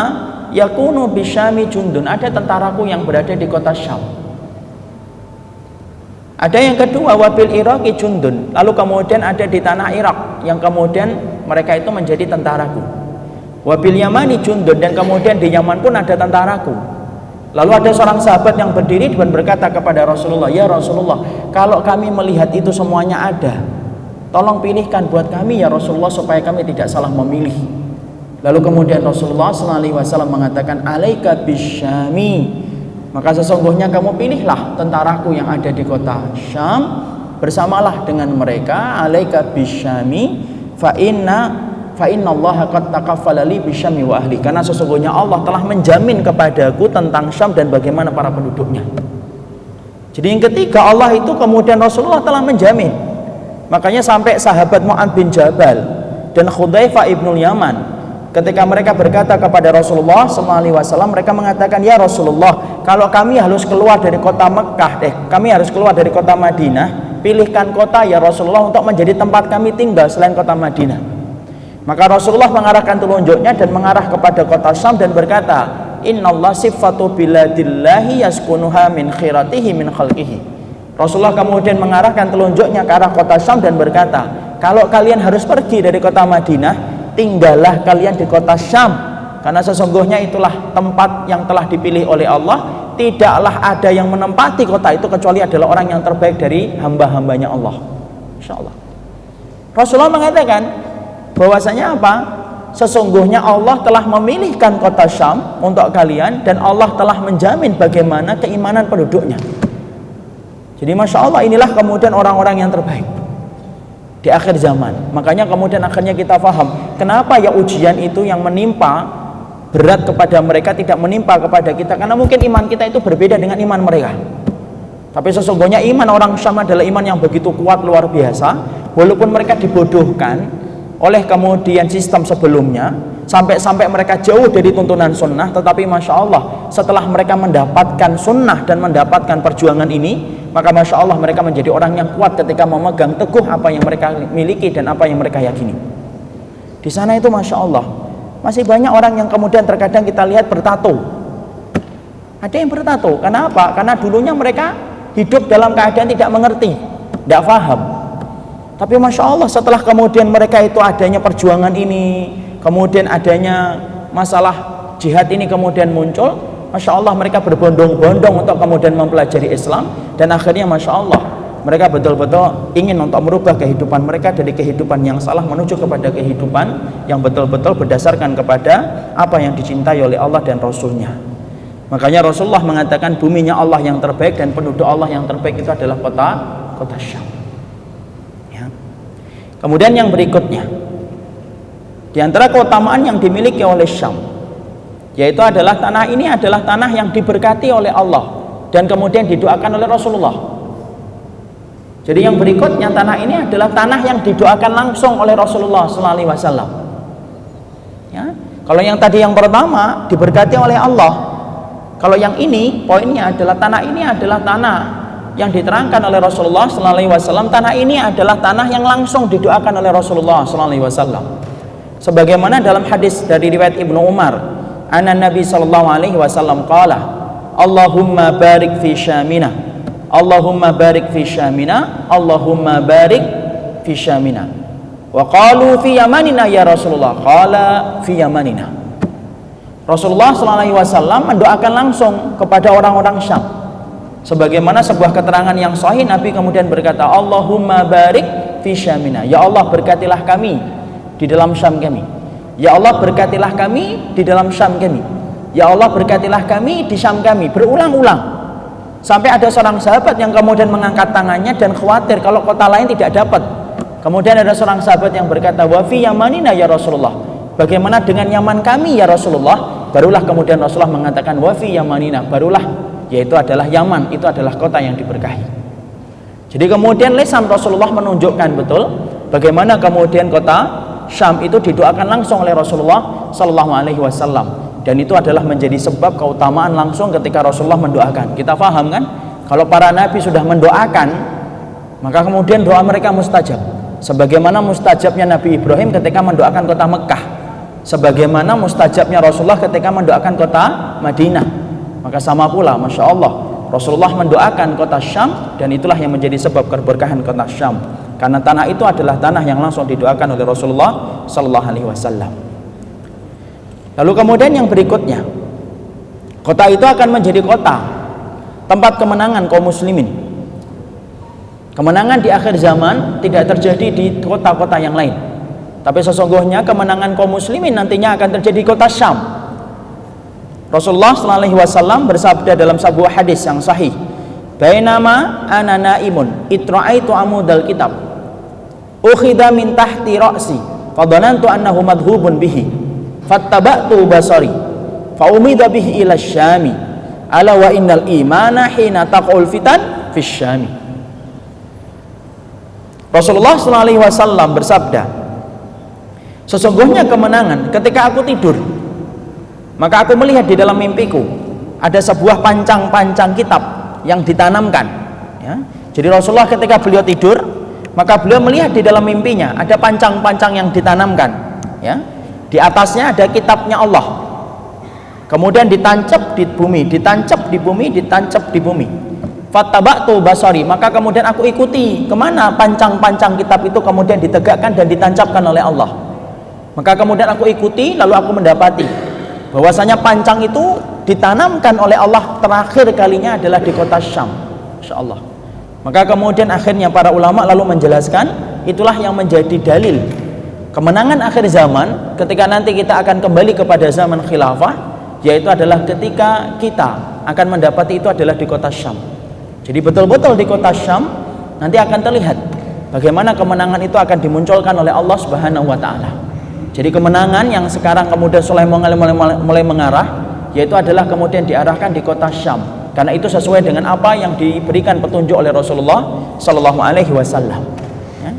yakunu bisyami jundun, ada tentaraku yang berada di kota Syam. Ada yang kedua, wabil iraqi jundun, lalu kemudian ada di tanah Irak yang kemudian mereka itu menjadi tentaraku. Wabil yamani jundun, dan kemudian di Yaman pun ada tentaraku. Lalu ada seorang sahabat yang berdiri dan berkata kepada Rasulullah, ya Rasulullah, kalau kami melihat itu semuanya ada, tolong pilihkan buat kami ya Rasulullah supaya kami tidak salah memilih. Lalu kemudian Rasulullah SAW mengatakan, alaika bisyami Maka sesungguhnya kamu pilihlah tentaraku yang ada di kota Syam, bersamalah dengan mereka. Alaika bisyami fa innallaha qad takaffala li bisyami wa ahli. Karena sesungguhnya Allah telah menjamin kepadaku tentang Syam dan bagaimana para penduduknya. Jadi yang ketiga, Allah itu kemudian Rasulullah telah menjamin. Makanya sampai sahabat Mu'adz bin Jabal dan Hudzaifah ibnul Yaman, ketika mereka berkata kepada Rasulullah SAW, mereka mengatakan, ya Rasulullah, kalau kami harus keluar dari kota Mekah, kami harus keluar dari kota Madinah, pilihkan kota ya Rasulullah untuk menjadi tempat kami tinggal selain kota Madinah. Maka Rasulullah mengarahkan telunjuknya dan mengarah kepada kota Syam dan berkata, Innallah sifatu biladillahi yaskunuha min khiratihi min khalqihi. Rasulullah kemudian mengarahkan telunjuknya ke arah kota Syam dan berkata, kalau kalian harus pergi dari kota Madinah, tinggallah kalian di kota Syam, karena sesungguhnya itulah tempat yang telah dipilih oleh Allah. Tidaklah ada yang menempati kota itu kecuali adalah orang yang terbaik dari hamba-hambanya Allah. Insya Allah. Rasulullah mengatakan bahwasanya apa? Sesungguhnya Allah telah memilihkan kota Syam untuk kalian dan Allah telah menjamin bagaimana keimanan penduduknya. Jadi Masya Allah, inilah kemudian orang-orang yang terbaik di akhir zaman. Makanya kemudian akhirnya kita paham kenapa ya ujian itu yang menimpa berat kepada mereka tidak menimpa kepada kita, karena mungkin iman kita itu berbeda dengan iman mereka. Tapi sesungguhnya iman orang Syam adalah iman yang begitu kuat, luar biasa. Walaupun mereka dibodohkan oleh kemudian sistem sebelumnya, sampai mereka jauh dari tuntunan sunnah, tetapi Masya Allah setelah mereka mendapatkan sunnah dan mendapatkan perjuangan ini, maka Masya Allah mereka menjadi orang yang kuat ketika memegang teguh apa yang mereka miliki dan apa yang mereka yakini. Di sana itu Masya Allah masih banyak orang yang kemudian terkadang kita lihat bertato. Ada yang bertato, karena apa? Karena dulunya mereka hidup dalam keadaan tidak mengerti, tidak paham. Tapi Masya Allah setelah kemudian mereka itu adanya perjuangan ini, kemudian adanya masalah jihad ini kemudian muncul, Masya Allah mereka berbondong-bondong untuk kemudian mempelajari Islam. Dan akhirnya Masya Allah mereka betul-betul ingin untuk merubah kehidupan mereka dari kehidupan yang salah menuju kepada kehidupan yang betul-betul berdasarkan kepada apa yang dicintai oleh Allah dan Rasulnya. Makanya Rasulullah mengatakan buminya Allah yang terbaik dan penduduk Allah yang terbaik itu adalah kota Syam ya. Kemudian yang berikutnya, di antara keutamaan yang dimiliki oleh Syam, yaitu adalah tanah ini adalah tanah yang diberkati oleh Allah dan kemudian didoakan oleh Rasulullah. Jadi yang berikutnya, tanah ini adalah tanah yang didoakan langsung oleh Rasulullah SAW. Ya, kalau yang tadi yang pertama diberkati oleh Allah, kalau yang ini poinnya adalah tanah ini adalah tanah yang diterangkan oleh Rasulullah SAW. Tanah ini adalah tanah yang langsung didoakan oleh Rasulullah SAW. Sebagaimana dalam hadis dari riwayat Ibnu Umar, anna Nabi SAW qala, Allahumma barik fi syamina, Allahumma barik fi syamina, Allahumma barik fi syamina. Wa qalu fi yamanina ya Rasulullah, qala fi yamanina. Rasulullah SAW mendoakan langsung kepada orang-orang Syam. Sebagaimana sebuah keterangan yang sahih, Nabi kemudian berkata, Allahumma barik fi syamina, ya Allah berkatilah kami di dalam Syam kami. Ya Allah berkatilah kami di dalam Syam kami. Ya Allah berkatilah kami di Syam kami. Berulang-ulang. Sampai ada seorang sahabat yang kemudian mengangkat tangannya dan khawatir kalau kota lain tidak dapat. Kemudian ada seorang sahabat yang berkata, wa fi yamanina ya Rasulullah, bagaimana dengan Yaman kami ya Rasulullah? Barulah kemudian Rasulullah mengatakan wa fi yamanina, barulah, yaitu adalah Yaman, itu adalah kota yang diberkahi. Jadi kemudian lisan Rasulullah menunjukkan betul bagaimana kemudian kota Syam itu didoakan langsung oleh Rasulullah SAW. Dan itu adalah menjadi sebab keutamaan langsung ketika Rasulullah mendoakan. Kita paham kan? Kalau para nabi sudah mendoakan, maka kemudian doa mereka mustajab. Sebagaimana mustajabnya Nabi Ibrahim ketika mendoakan kota Mekah, sebagaimana mustajabnya Rasulullah ketika mendoakan kota Madinah. Maka sama pula, Masya Allah, Rasulullah mendoakan kota Syam, dan itulah yang menjadi sebab keberkahan kota Syam. Karena tanah itu adalah tanah yang langsung didoakan oleh Rasulullah SAW. Lalu kemudian yang berikutnya, kota itu akan menjadi kota tempat kemenangan kaum muslimin. Kemenangan di akhir zaman tidak terjadi di kota-kota yang lain, tapi sesungguhnya kemenangan kaum muslimin nantinya akan terjadi di kota Syam. Rasulullah SAW bersabda dalam sebuah hadis yang sahih, "Bainama ana naimun itra'aitu amudal kitab ukhidha min tahti ra'si fadhanantu annahu madhubun bihi fattaba'tu basari fa umida bihi ila syami ala wa innal imana hina taqul fitan fis syami." Rasulullah SAW bersabda, sesungguhnya kemenangan ketika aku tidur, maka aku melihat di dalam mimpiku ada sebuah pancang-pancang kitab yang ditanamkan, ya. Jadi Rasulullah ketika beliau tidur, maka beliau melihat di dalam mimpinya ada pancang-pancang yang ditanamkan, ya. Di atasnya ada kitabnya Allah, kemudian ditancap di bumi, ditancap di bumi, ditancap di bumi. Fattaba'tu basari, maka kemudian aku ikuti kemana pancang-pancang kitab itu kemudian ditegakkan dan ditancapkan oleh Allah. Maka kemudian aku ikuti, lalu aku mendapati bahwasanya pancang itu ditanamkan oleh Allah terakhir kalinya adalah di kota Syam, insyaallah. Maka kemudian akhirnya para ulama lalu menjelaskan, itulah yang menjadi dalil kemenangan akhir zaman ketika nanti kita akan kembali kepada zaman khilafah, yaitu adalah ketika kita akan mendapati itu adalah di kota Syam. Jadi betul-betul di kota Syam nanti akan terlihat bagaimana kemenangan itu akan dimunculkan oleh Allah Subhanahu wa taala. Jadi kemenangan yang sekarang kemudian mulai mengarah, yaitu adalah kemudian diarahkan di kota Syam, karena itu sesuai dengan apa yang diberikan petunjuk oleh Rasulullah Sallallahu Alaihi Wasallam. Ya.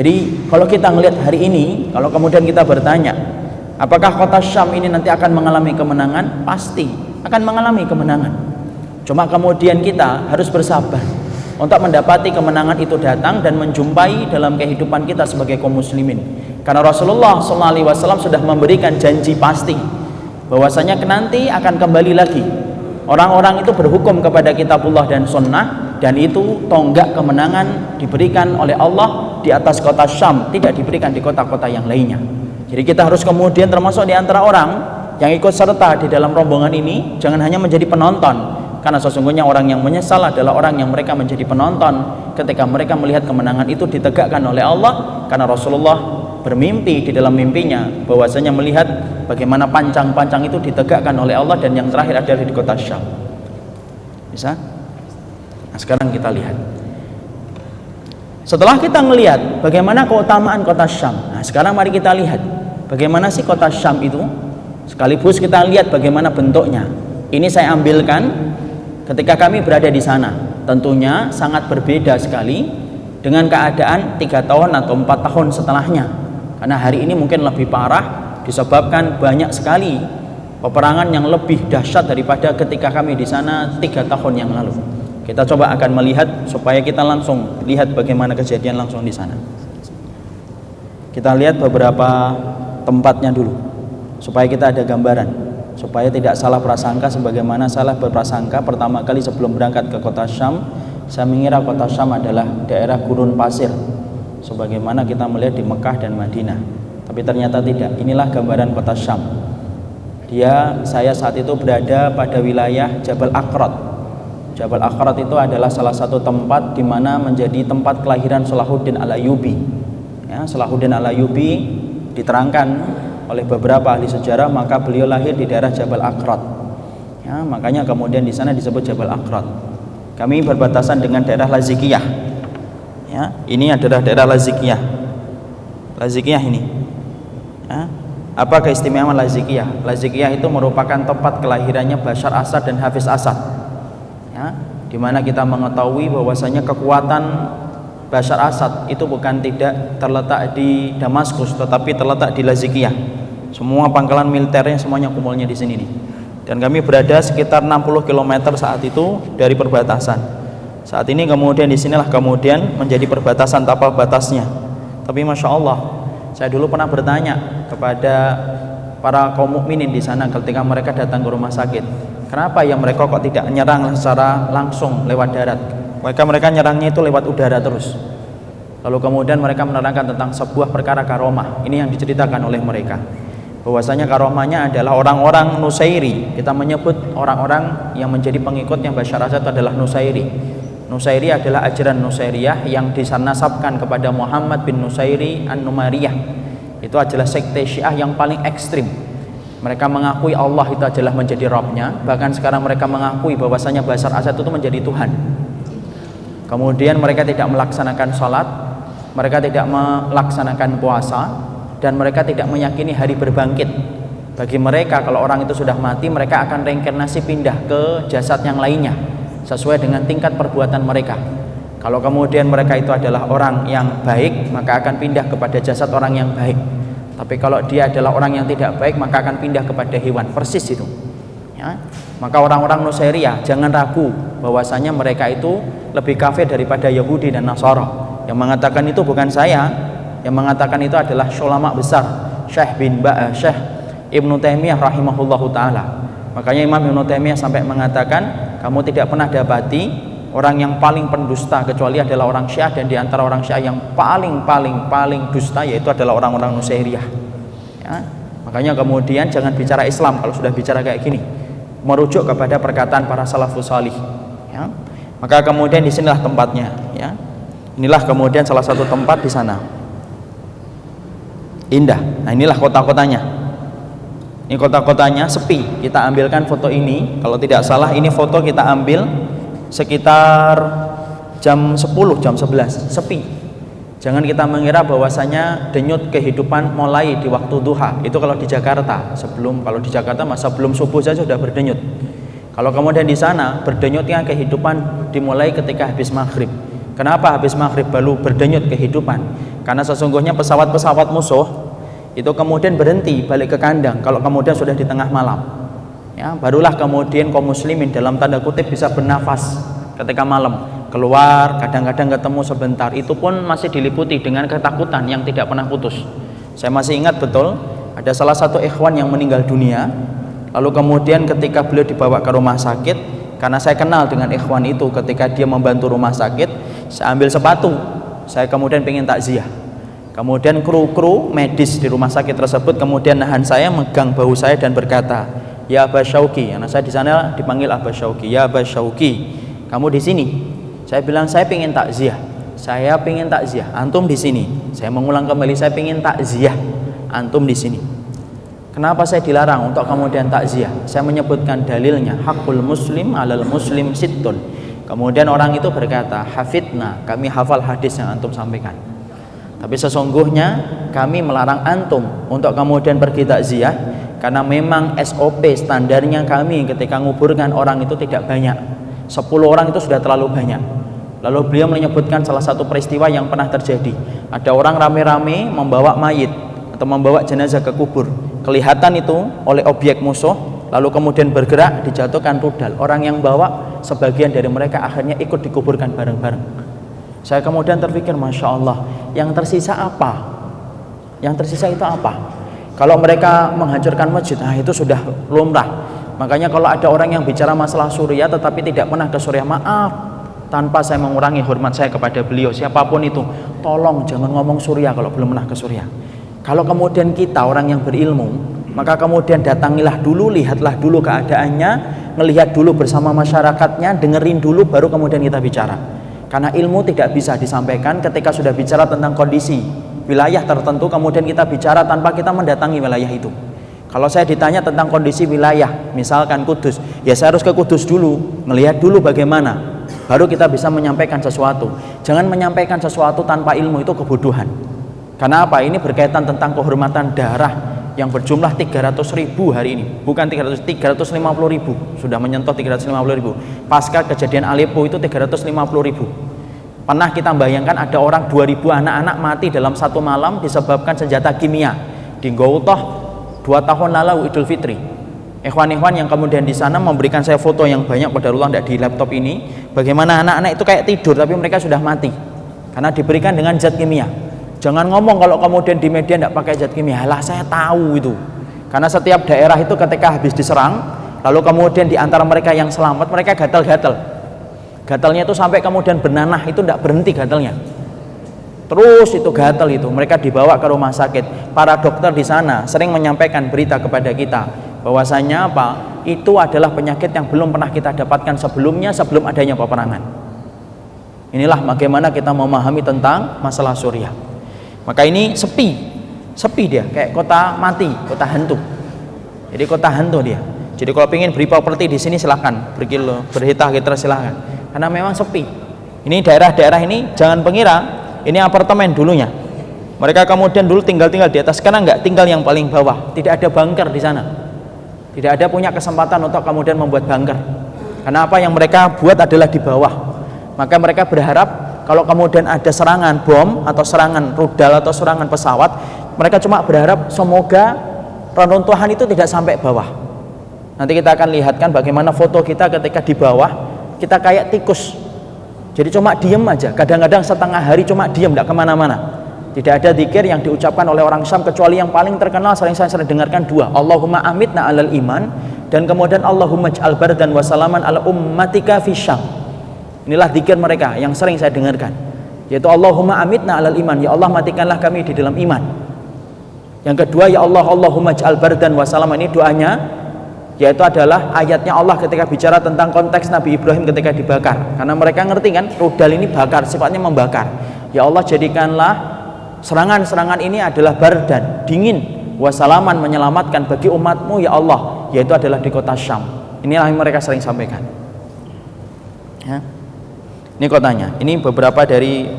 Jadi kalau kita melihat hari ini, kalau kemudian kita bertanya, apakah kota Syam ini nanti akan mengalami kemenangan? Pasti akan mengalami kemenangan. Cuma kemudian kita harus bersabar untuk mendapati kemenangan itu datang dan menjumpai dalam kehidupan kita sebagai kaum muslimin. Karena Rasulullah SAW sudah memberikan janji pasti bahwasanya nanti akan kembali lagi orang-orang itu berhukum kepada kitabullah dan sunnah, dan itu tonggak kemenangan diberikan oleh Allah di atas kota Syam, tidak diberikan di kota-kota yang lainnya. Jadi kita harus kemudian termasuk di antara orang yang ikut serta di dalam rombongan ini, jangan hanya menjadi penonton. Karena sesungguhnya orang yang menyesal adalah orang yang mereka menjadi penonton ketika mereka melihat kemenangan itu ditegakkan oleh Allah. Karena Rasulullah bermimpi di dalam mimpinya bahwasanya melihat bagaimana pancang-pancang itu ditegakkan oleh Allah, dan yang terakhir adalah di kota Syam. Bisa? Nah, sekarang kita lihat. Setelah kita melihat bagaimana keutamaan kota Syam, nah sekarang mari kita lihat bagaimana sih kota Syam itu. Sekaligus kita lihat bagaimana bentuknya. Ini saya ambilkan ketika kami berada di sana, tentunya sangat berbeda sekali dengan keadaan 3 tahun atau 4 tahun setelahnya. Karena hari ini mungkin lebih parah disebabkan banyak sekali peperangan yang lebih dahsyat daripada ketika kami di sana 3 tahun yang lalu. Kita coba akan melihat supaya kita langsung lihat bagaimana kejadian langsung di sana. Kita lihat beberapa tempatnya dulu supaya kita ada gambaran, supaya tidak salah prasangka sebagaimana salah berprasangka pertama kali sebelum berangkat ke kota Syam. Saya mengira kota Syam adalah daerah gurun pasir sebagaimana kita melihat di Mekah dan Madinah, tapi ternyata tidak. Inilah gambaran kota Syam. Saya saat itu berada pada wilayah Jabal Aqrat. Jabal Aqrat itu adalah salah satu tempat di mana menjadi tempat kelahiran Salahuddin Al-Ayyubi. Ya, Salahuddin Al-Ayyubi diterangkan oleh beberapa ahli sejarah, maka beliau lahir di daerah Jabal Aqrat. Ya, makanya kemudian di sana disebut Jabal Aqrat. Kami berbatasan dengan daerah Lazikiyah. Ya, ini adalah daerah Lazikiyah. Lazikiyah ini. Ya, apa keistimewaan Lazikiyah? Lazikiyah itu merupakan tempat kelahirannya Bashar Asad dan Hafiz Asad. Ya, di mana kita mengetahui bahwasanya kekuatan Bashar Asad itu bukan tidak terletak di Damaskus, tetapi terletak di Lazikiyah. Semua pangkalan militernya semuanya kumpulnya di sini nih. Dan kami berada sekitar 60 km saat itu dari perbatasan. Saat ini kemudian di sinilah kemudian menjadi perbatasan tapal batasnya. Tapi masya Allah, saya dulu pernah bertanya kepada para kaum mukminin di sana ketika mereka datang ke rumah sakit, kenapa ya mereka kok tidak menyerang secara langsung lewat darat? Mereka nyerangnya itu lewat udara terus. Lalu kemudian mereka menerangkan tentang sebuah perkara karomah. Ini yang diceritakan oleh mereka, bahwasanya karomahnya adalah orang-orang Nusairi. Kita menyebut orang-orang yang menjadi pengikutnya Bashar Asad adalah Nusairi. Nusairi adalah ajaran Nusairiyah yang disanasabkan kepada Muhammad bin Nusairi An-Numariyah. Itu adalah sekte Syiah yang paling ekstrim. Mereka mengakui Allah itu adalah menjadi Rabbnya. Bahkan sekarang mereka mengakui bahwasanya Bashar Assad itu menjadi Tuhan. Kemudian mereka tidak melaksanakan sholat, mereka tidak melaksanakan puasa, dan mereka tidak meyakini hari berbangkit. Bagi mereka kalau orang itu sudah mati, mereka akan reinkarnasi pindah ke jasad yang lainnya sesuai dengan tingkat perbuatan mereka. Kalau kemudian mereka itu adalah orang yang baik, maka akan pindah kepada jasad orang yang baik. Tapi kalau dia adalah orang yang tidak baik, maka akan pindah kepada hewan. Persis itu ya. Maka orang-orang Nusairiyah jangan ragu bahwasanya mereka itu lebih kafir daripada Yahudi dan Nasara. Yang mengatakan itu bukan saya, yang mengatakan itu adalah ulama besar Syekh Ibnu Taimiyah rahimahullahu taala. Makanya Imam Ibnu Taimiyah sampai mengatakan, kamu tidak pernah dapati orang yang paling pendusta kecuali adalah orang Syiah, dan di antara orang Syiah yang paling dusta yaitu adalah orang-orang Nusairiyah. Ya. Makanya kemudian jangan bicara Islam kalau sudah bicara kayak gini, merujuk kepada perkataan para salafus salih. Ya. Maka kemudian di sinilah tempatnya. Ya. Inilah kemudian salah satu tempat di sana. Indah. Nah inilah kota-kotanya. Ini kota-kotanya sepi. Kita ambilkan foto ini. Kalau tidak salah ini foto kita ambil sekitar jam 10, jam 11, sepi. Jangan kita mengira bahwasanya denyut kehidupan mulai di waktu duha. Itu kalau di Jakarta. Kalau di Jakarta masa belum subuh saja sudah berdenyut. Kalau kemudian di sana berdenyutnya kehidupan dimulai ketika habis maghrib. Kenapa habis maghrib baru berdenyut kehidupan? Karena sesungguhnya pesawat-pesawat musuh itu kemudian berhenti balik ke kandang kalau kemudian sudah di tengah malam. Ya, barulah kemudian kaum muslimin dalam tanda kutip bisa bernafas ketika malam, keluar kadang-kadang ketemu sebentar, itu pun masih diliputi dengan ketakutan yang tidak pernah putus. Saya masih ingat betul ada salah satu ikhwan yang meninggal dunia, lalu kemudian ketika beliau dibawa ke rumah sakit, karena saya kenal dengan ikhwan itu, ketika dia membantu rumah sakit saya ambil sepatu, saya kemudian pengen takziah. Kemudian kru medis di rumah sakit tersebut kemudian nahan saya, megang bahu saya dan berkata, "Ya Aba Syauqi," karena saya di sana dipanggil Aba Syauqi. "Ya Aba Syauqi, kamu di sini?" Saya bilang, "Saya pengen takziah." "Saya pengen takziah, antum di sini." Saya mengulang kembali, "Saya pengen takziah, antum di sini." Kenapa saya dilarang untuk kemudian takziah? Saya menyebutkan dalilnya, hakul muslim alal muslim sittun. Kemudian orang itu berkata, "Hafidna, kami hafal hadis yang antum sampaikan. Tapi sesungguhnya kami melarang antum untuk kemudian pergi takziah karena memang SOP standarnya kami ketika nguburkan orang itu tidak banyak. 10 orang itu sudah terlalu banyak." Lalu beliau menyebutkan salah satu peristiwa yang pernah terjadi. Ada orang rame-rame membawa mayit atau membawa jenazah ke kubur. Kelihatan itu oleh objek musuh, lalu kemudian bergerak, dijatuhkan rudal. Orang yang bawa sebagian dari mereka akhirnya ikut dikuburkan bareng-bareng. Saya kemudian terpikir, Masya Allah, yang tersisa apa? Yang tersisa itu apa? Kalau mereka menghancurkan masjid, itu sudah lumrah. Makanya kalau ada orang yang bicara masalah Suriah tetapi tidak pernah ke Suriah, maaf, tanpa saya mengurangi hormat saya kepada beliau, siapapun itu, tolong jangan ngomong Suriah kalau belum pernah ke Suriah. Kalau kemudian kita orang yang berilmu, maka kemudian datangilah dulu, lihatlah dulu keadaannya, melihat dulu bersama masyarakatnya, dengerin dulu, baru kemudian kita bicara. Karena ilmu tidak bisa disampaikan ketika sudah bicara tentang kondisi wilayah tertentu, kemudian kita bicara tanpa kita mendatangi wilayah itu. Kalau saya ditanya tentang kondisi wilayah, misalkan Kudus, ya saya harus ke Kudus dulu, melihat dulu bagaimana, baru kita bisa menyampaikan sesuatu. Jangan menyampaikan sesuatu tanpa ilmu, itu kebodohan. Karena apa? Ini berkaitan tentang kehormatan darah yang berjumlah 300.000 hari ini, bukan 350.000, sudah menyentuh 350.000. Pasca kejadian Aleppo itu 350.000. Pernah kita bayangkan ada orang 2.000 anak-anak mati dalam satu malam disebabkan senjata kimia di Gautoh 2 tahun lalu Idul Fitri. Ikhwan-ikhwan yang kemudian di sana memberikan saya foto yang banyak, qadarullah tidak di laptop ini, bagaimana anak-anak itu kayak tidur tapi mereka sudah mati karena diberikan dengan zat kimia. Jangan ngomong kalau kemudian di media tidak pakai zat kimia. Lah saya tahu itu. Karena setiap daerah itu ketika habis diserang, lalu kemudian di antara mereka yang selamat, mereka gatal-gatal. Gatalnya itu sampai kemudian bernanah, itu tidak berhenti gatalnya. Terus itu gatal itu. Mereka dibawa ke rumah sakit. Para dokter di sana sering menyampaikan berita kepada kita bahwasanya apa? Itu adalah penyakit yang belum pernah kita dapatkan sebelumnya, sebelum adanya peperangan. Inilah bagaimana kita memahami tentang masalah Suriah. Maka ini sepi dia, kayak kota mati, kota hantu. Jadi kota hantu dia. Jadi kalau ingin beli properti di sini silahkan, berhita-hita silahkan. Karena memang sepi. Ini daerah-daerah ini jangan pengira ini apartemen dulunya. Mereka kemudian dulu tinggal di atas, sekarang nggak tinggal yang paling bawah. Tidak ada bunker di sana. Tidak ada punya kesempatan untuk kemudian membuat bunker. Karena apa yang mereka buat adalah di bawah. Maka mereka berharap kalau kemudian ada serangan bom atau serangan rudal atau serangan pesawat, mereka cuma berharap semoga reruntuhan itu tidak sampai bawah. Nanti kita akan lihatkan bagaimana foto kita ketika di bawah, kita kayak tikus. Jadi cuma diem aja, kadang-kadang setengah hari cuma diem, tidak kemana-mana. Tidak ada zikir yang diucapkan oleh orang Syam kecuali yang paling terkenal sering saya dengarkan dua, Allahumma amitna alal iman, dan kemudian Allahumma ij'al bardan wa salaman ala ummatika fi Syam. Inilah zikir mereka yang sering saya dengarkan, yaitu Allahumma amitna alal iman, ya Allah matikanlah kami di dalam iman. Yang kedua, ya Allah, Allahumma ij'al bardan wa salaman, ini doanya, yaitu adalah ayatnya Allah ketika bicara tentang konteks Nabi Ibrahim ketika dibakar. Karena mereka ngerti kan, rudal ini bakar, sifatnya membakar. Ya Allah, jadikanlah serangan-serangan ini adalah bardan, dingin, wasalaman, menyelamatkan bagi umatmu ya Allah, yaitu adalah di kota Syam. Inilah yang mereka sering sampaikan ya. Ini kotanya, ini beberapa dari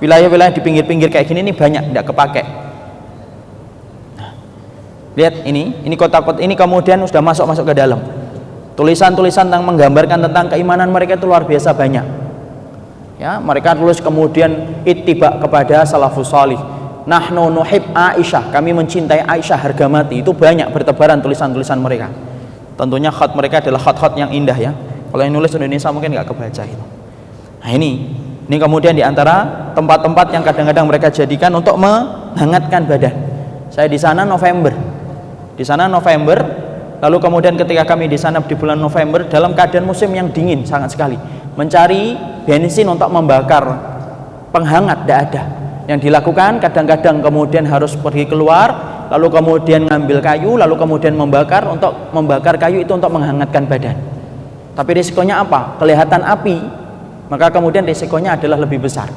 wilayah-wilayah di pinggir-pinggir kayak gini, ini banyak tidak kepake. Nah, lihat ini kota-kota ini kemudian sudah masuk ke dalam. Tulisan-tulisan yang menggambarkan tentang keimanan mereka itu luar biasa banyak ya. Mereka tulis kemudian ittiba kepada salafus salih, nahnu nuhib Aisyah, kami mencintai Aisyah harga mati. Itu banyak bertebaran tulisan-tulisan mereka. Tentunya khat mereka adalah khat-khat yang indah ya. Kalau yang nulis Indonesia mungkin nggak kebaca itu. Nah ini kemudian diantara tempat-tempat yang kadang-kadang mereka jadikan untuk menghangatkan badan. Saya di sana November, lalu kemudian ketika kami di sana di bulan November dalam keadaan musim yang dingin sangat sekali, mencari bensin untuk membakar penghangat tidak ada. Yang dilakukan kadang-kadang kemudian harus pergi keluar, lalu kemudian ngambil kayu, lalu kemudian membakar. Untuk membakar kayu itu untuk menghangatkan badan. Tapi risikonya apa? Kelihatan api, maka kemudian risikonya adalah lebih besar.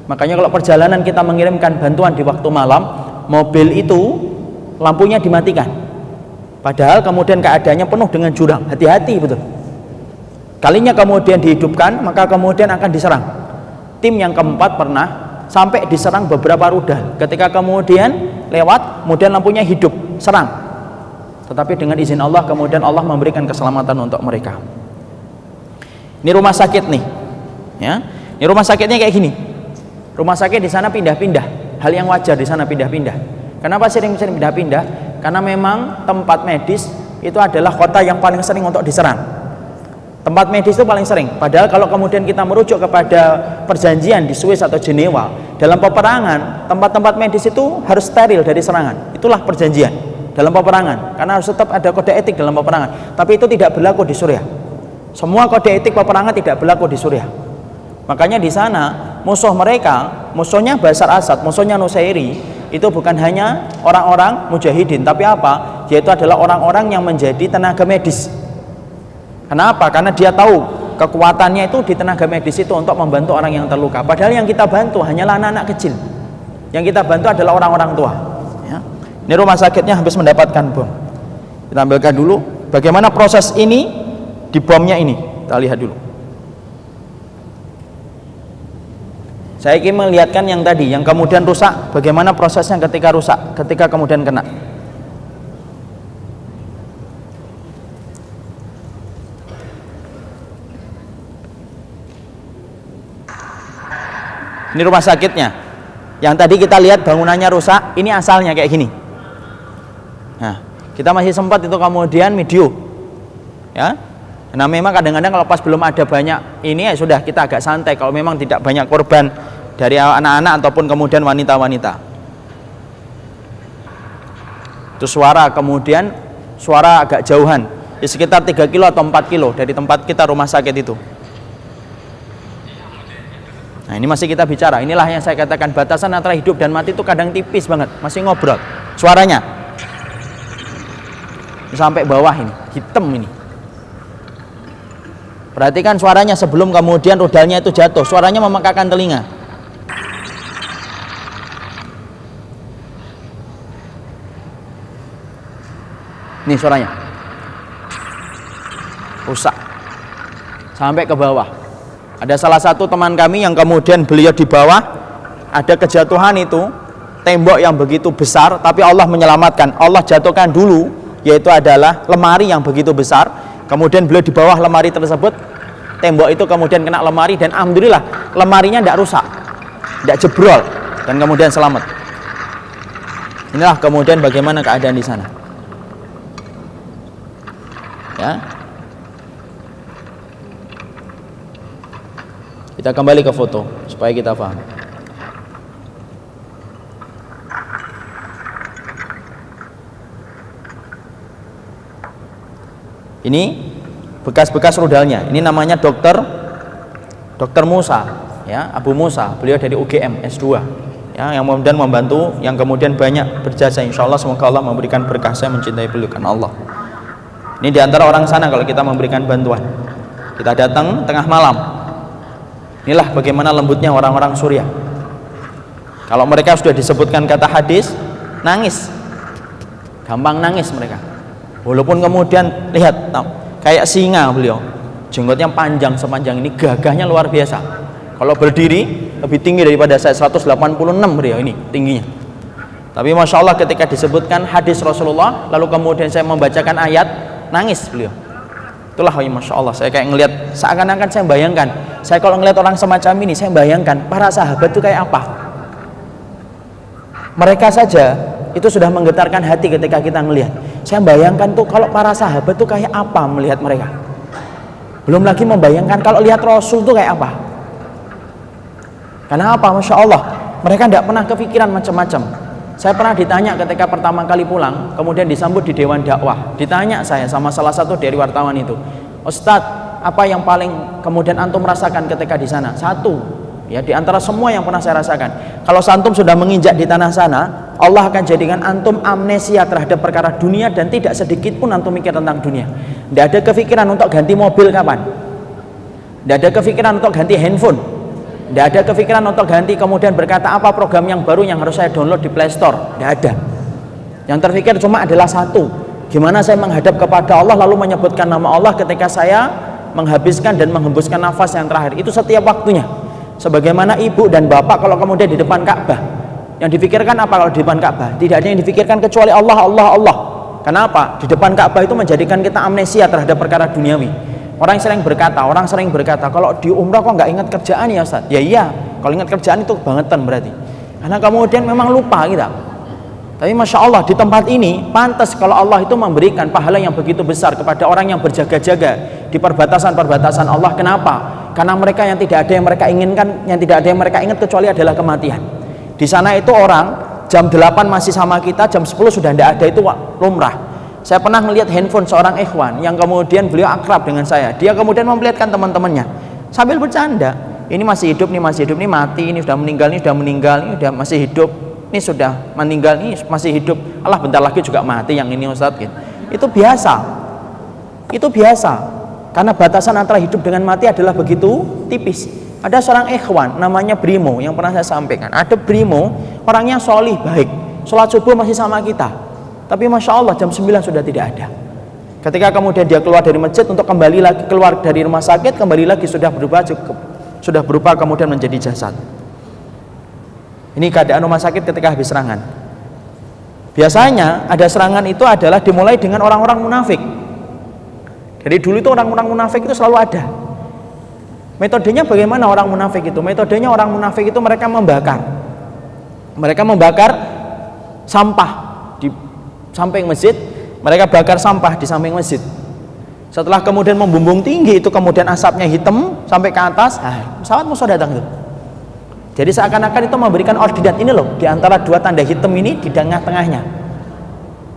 Makanya kalau perjalanan kita mengirimkan bantuan di waktu malam, mobil itu lampunya dimatikan, padahal kemudian keadaannya penuh dengan jurang. Hati-hati betul. Kalinya kemudian dihidupkan, maka kemudian akan diserang. Tim yang keempat pernah sampai diserang beberapa rudal. Ketika kemudian lewat, kemudian lampunya hidup, serang. Tetapi dengan izin Allah, kemudian Allah memberikan keselamatan untuk mereka. Ini rumah sakit nih, ya. Ini rumah sakitnya kayak gini. Rumah sakit di sana pindah-pindah. Hal yang wajar di sana pindah-pindah. Kenapa sering-sering pindah-pindah? Karena memang tempat medis itu adalah kota yang paling sering untuk diserang. Tempat medis itu paling sering. Padahal kalau kemudian kita merujuk kepada perjanjian di Swiss atau Jenewa, dalam peperangan tempat-tempat medis itu harus steril dari serangan. Itulah perjanjian dalam peperangan, karena harus tetap ada kode etik dalam peperangan. Tapi itu tidak berlaku di Suriah. Semua kode etik peperangan tidak berlaku di Suriah. Makanya di sana musuh mereka, musuhnya Bashar Assad, musuhnya Nusairi, itu bukan hanya orang-orang mujahidin, tapi apa? Yaitu adalah orang-orang yang menjadi tenaga medis. Kenapa? Karena dia tahu kekuatannya itu di tenaga medis itu untuk membantu orang yang terluka. Padahal yang kita bantu hanyalah anak-anak kecil. Yang kita bantu adalah orang-orang tua. Ya. Ini rumah sakitnya habis mendapatkan bom. Kita ambilkan dulu bagaimana proses ini di bomnya ini. Kita lihat dulu. Saya ingin melihatkan yang tadi, yang kemudian rusak, bagaimana prosesnya ketika rusak, ketika kemudian kena. Ini rumah sakitnya. Yang tadi kita lihat bangunannya rusak, ini asalnya kayak gini. Nah, kita masih sempat itu kemudian video. Ya. Nah, memang kadang-kadang kalau pas belum ada banyak ini ya sudah kita agak santai kalau memang tidak banyak korban dari anak-anak ataupun kemudian wanita-wanita. Itu suara kemudian suara agak jauhan, di sekitar 3 kilo atau 4 kilo dari tempat kita rumah sakit itu. Nah, ini masih kita bicara. Inilah yang saya katakan batasan antara hidup dan mati itu kadang tipis banget, masih ngobrol. Suaranya sampai bawah ini, hitam ini. Perhatikan suaranya sebelum kemudian rudalnya itu jatuh, suaranya memekakan telinga. Nih suaranya. rusak sampai ke bawah. Ada salah satu teman kami yang kemudian beliau di bawah, ada kejatuhan itu, tembok yang begitu besar, tapi Allah menyelamatkan. Allah jatuhkan dulu, yaitu adalah lemari yang begitu besar. Kemudian beliau di bawah lemari tersebut, tembok itu kemudian kena lemari, dan alhamdulillah lemarinya tidak rusak, tidak jebrol, dan kemudian selamat. Inilah kemudian bagaimana keadaan di sana. Ya. Kita kembali ke foto supaya kita paham. Ini bekas-bekas rudalnya. Ini namanya Dr. Musa, ya, Abu Musa. Beliau dari UGM S2, ya, yang kemudian membantu, yang kemudian banyak berjasa. Insya Allah semoga Allah memberikan berkah. Saya mencintai beliau karena Allah. Ini diantara orang sana kalau kita memberikan bantuan. Kita datang tengah malam. Inilah bagaimana lembutnya orang-orang Suriah. Kalau mereka sudah disebutkan kata hadis, nangis, gampang nangis mereka. Walaupun kemudian lihat, kayak singa beliau, jenggotnya panjang sepanjang ini, gagahnya luar biasa. Kalau berdiri lebih tinggi daripada saya, 186 beliau ini tingginya. Tapi masya Allah ketika disebutkan hadis Rasulullah, lalu kemudian saya membacakan ayat, nangis beliau. Itulah masya Allah, saya kayak ngelihat, seakan-akan saya bayangkan, saya kalau ngelihat orang semacam ini, saya bayangkan para sahabat itu kayak apa. Mereka saja itu sudah menggetarkan hati ketika kita ngelihat. Saya bayangkan tuh kalau para sahabat tuh kayak apa melihat mereka. Belum lagi membayangkan kalau lihat Rasul tuh kayak apa. Karena apa? Masya Allah, mereka tidak pernah kepikiran macam-macam. Saya pernah ditanya ketika pertama kali pulang, kemudian disambut di Dewan Dakwah. Ditanya saya sama salah satu dari wartawan itu, Ustadz, apa yang paling kemudian antum rasakan ketika di sana? Satu, ya, di antara semua yang pernah saya rasakan, kalau antum sudah menginjak di tanah sana, Allah akan jadikan antum amnesia terhadap perkara dunia, dan tidak sedikit pun antum mikir tentang dunia. Tidak ada kepikiran untuk ganti mobil kapan, tidak ada kepikiran untuk ganti handphone, tidak ada kepikiran untuk ganti kemudian berkata apa program yang baru yang harus saya download di Play Store. Tidak ada. Yang terpikir cuma adalah satu, gimana saya menghadap kepada Allah lalu menyebutkan nama Allah ketika saya menghabiskan dan menghembuskan nafas yang terakhir. Itu setiap waktunya. Sebagaimana ibu dan bapak kalau kemudian di depan Ka'bah, yang difikirkan apa kalau di depan Ka'bah? Tidak ada yang difikirkan kecuali Allah, Allah, Allah. Kenapa? Di depan Ka'bah itu menjadikan kita amnesia terhadap perkara duniawi. Orang sering berkata, kalau di umrah kok nggak ingat kerjaan ya Ustaz? Ya iya, kalau ingat kerjaan itu kebangetan berarti. Karena kemudian memang lupa kita. Tapi masya Allah di tempat ini pantas kalau Allah itu memberikan pahala yang begitu besar kepada orang yang berjaga-jaga di perbatasan-perbatasan Allah. Kenapa? Karena mereka yang tidak ada yang mereka inginkan, yang tidak ada yang mereka ingat kecuali adalah kematian. Di sana itu orang jam 8 masih sama kita, jam 10 sudah tidak ada, itu lumrah. Saya pernah melihat handphone seorang ikhwan yang kemudian beliau akrab dengan saya. Dia kemudian memperlihatkan teman-temannya sambil bercanda. Ini masih hidup, ini masih hidup, ini mati, ini sudah meninggal, ini sudah meninggal, ini sudah masih hidup, ini sudah meninggal, ini masih hidup. Allah bentar lagi juga mati yang ini Ustaz. Itu biasa. Itu biasa. Karena batasan antara hidup dengan mati adalah begitu tipis. Ada seorang ikhwan namanya Brimo yang pernah saya sampaikan. Ada Brimo, orangnya solih, baik. Sholat subuh masih sama kita. Tapi masya Allah jam 9 sudah tidak ada. Ketika kemudian dia keluar dari masjid untuk kembali lagi keluar dari rumah sakit, kembali lagi sudah berupa kemudian menjadi jasad. Ini keadaan rumah sakit ketika habis serangan. Biasanya ada serangan itu adalah dimulai dengan orang-orang munafik. Dari dulu itu orang-orang munafik itu selalu ada. Metodenya bagaimana orang munafik itu? Metodenya orang munafik itu mereka membakar. Mereka membakar sampah di samping masjid, mereka bakar sampah di samping masjid. Setelah kemudian membumbung tinggi itu, kemudian asapnya hitam sampai ke atas, pesawat musuh datang itu. Jadi seakan-akan itu memberikan ordinat, ini loh, di antara dua tanda hitam ini di tengah-tengahnya.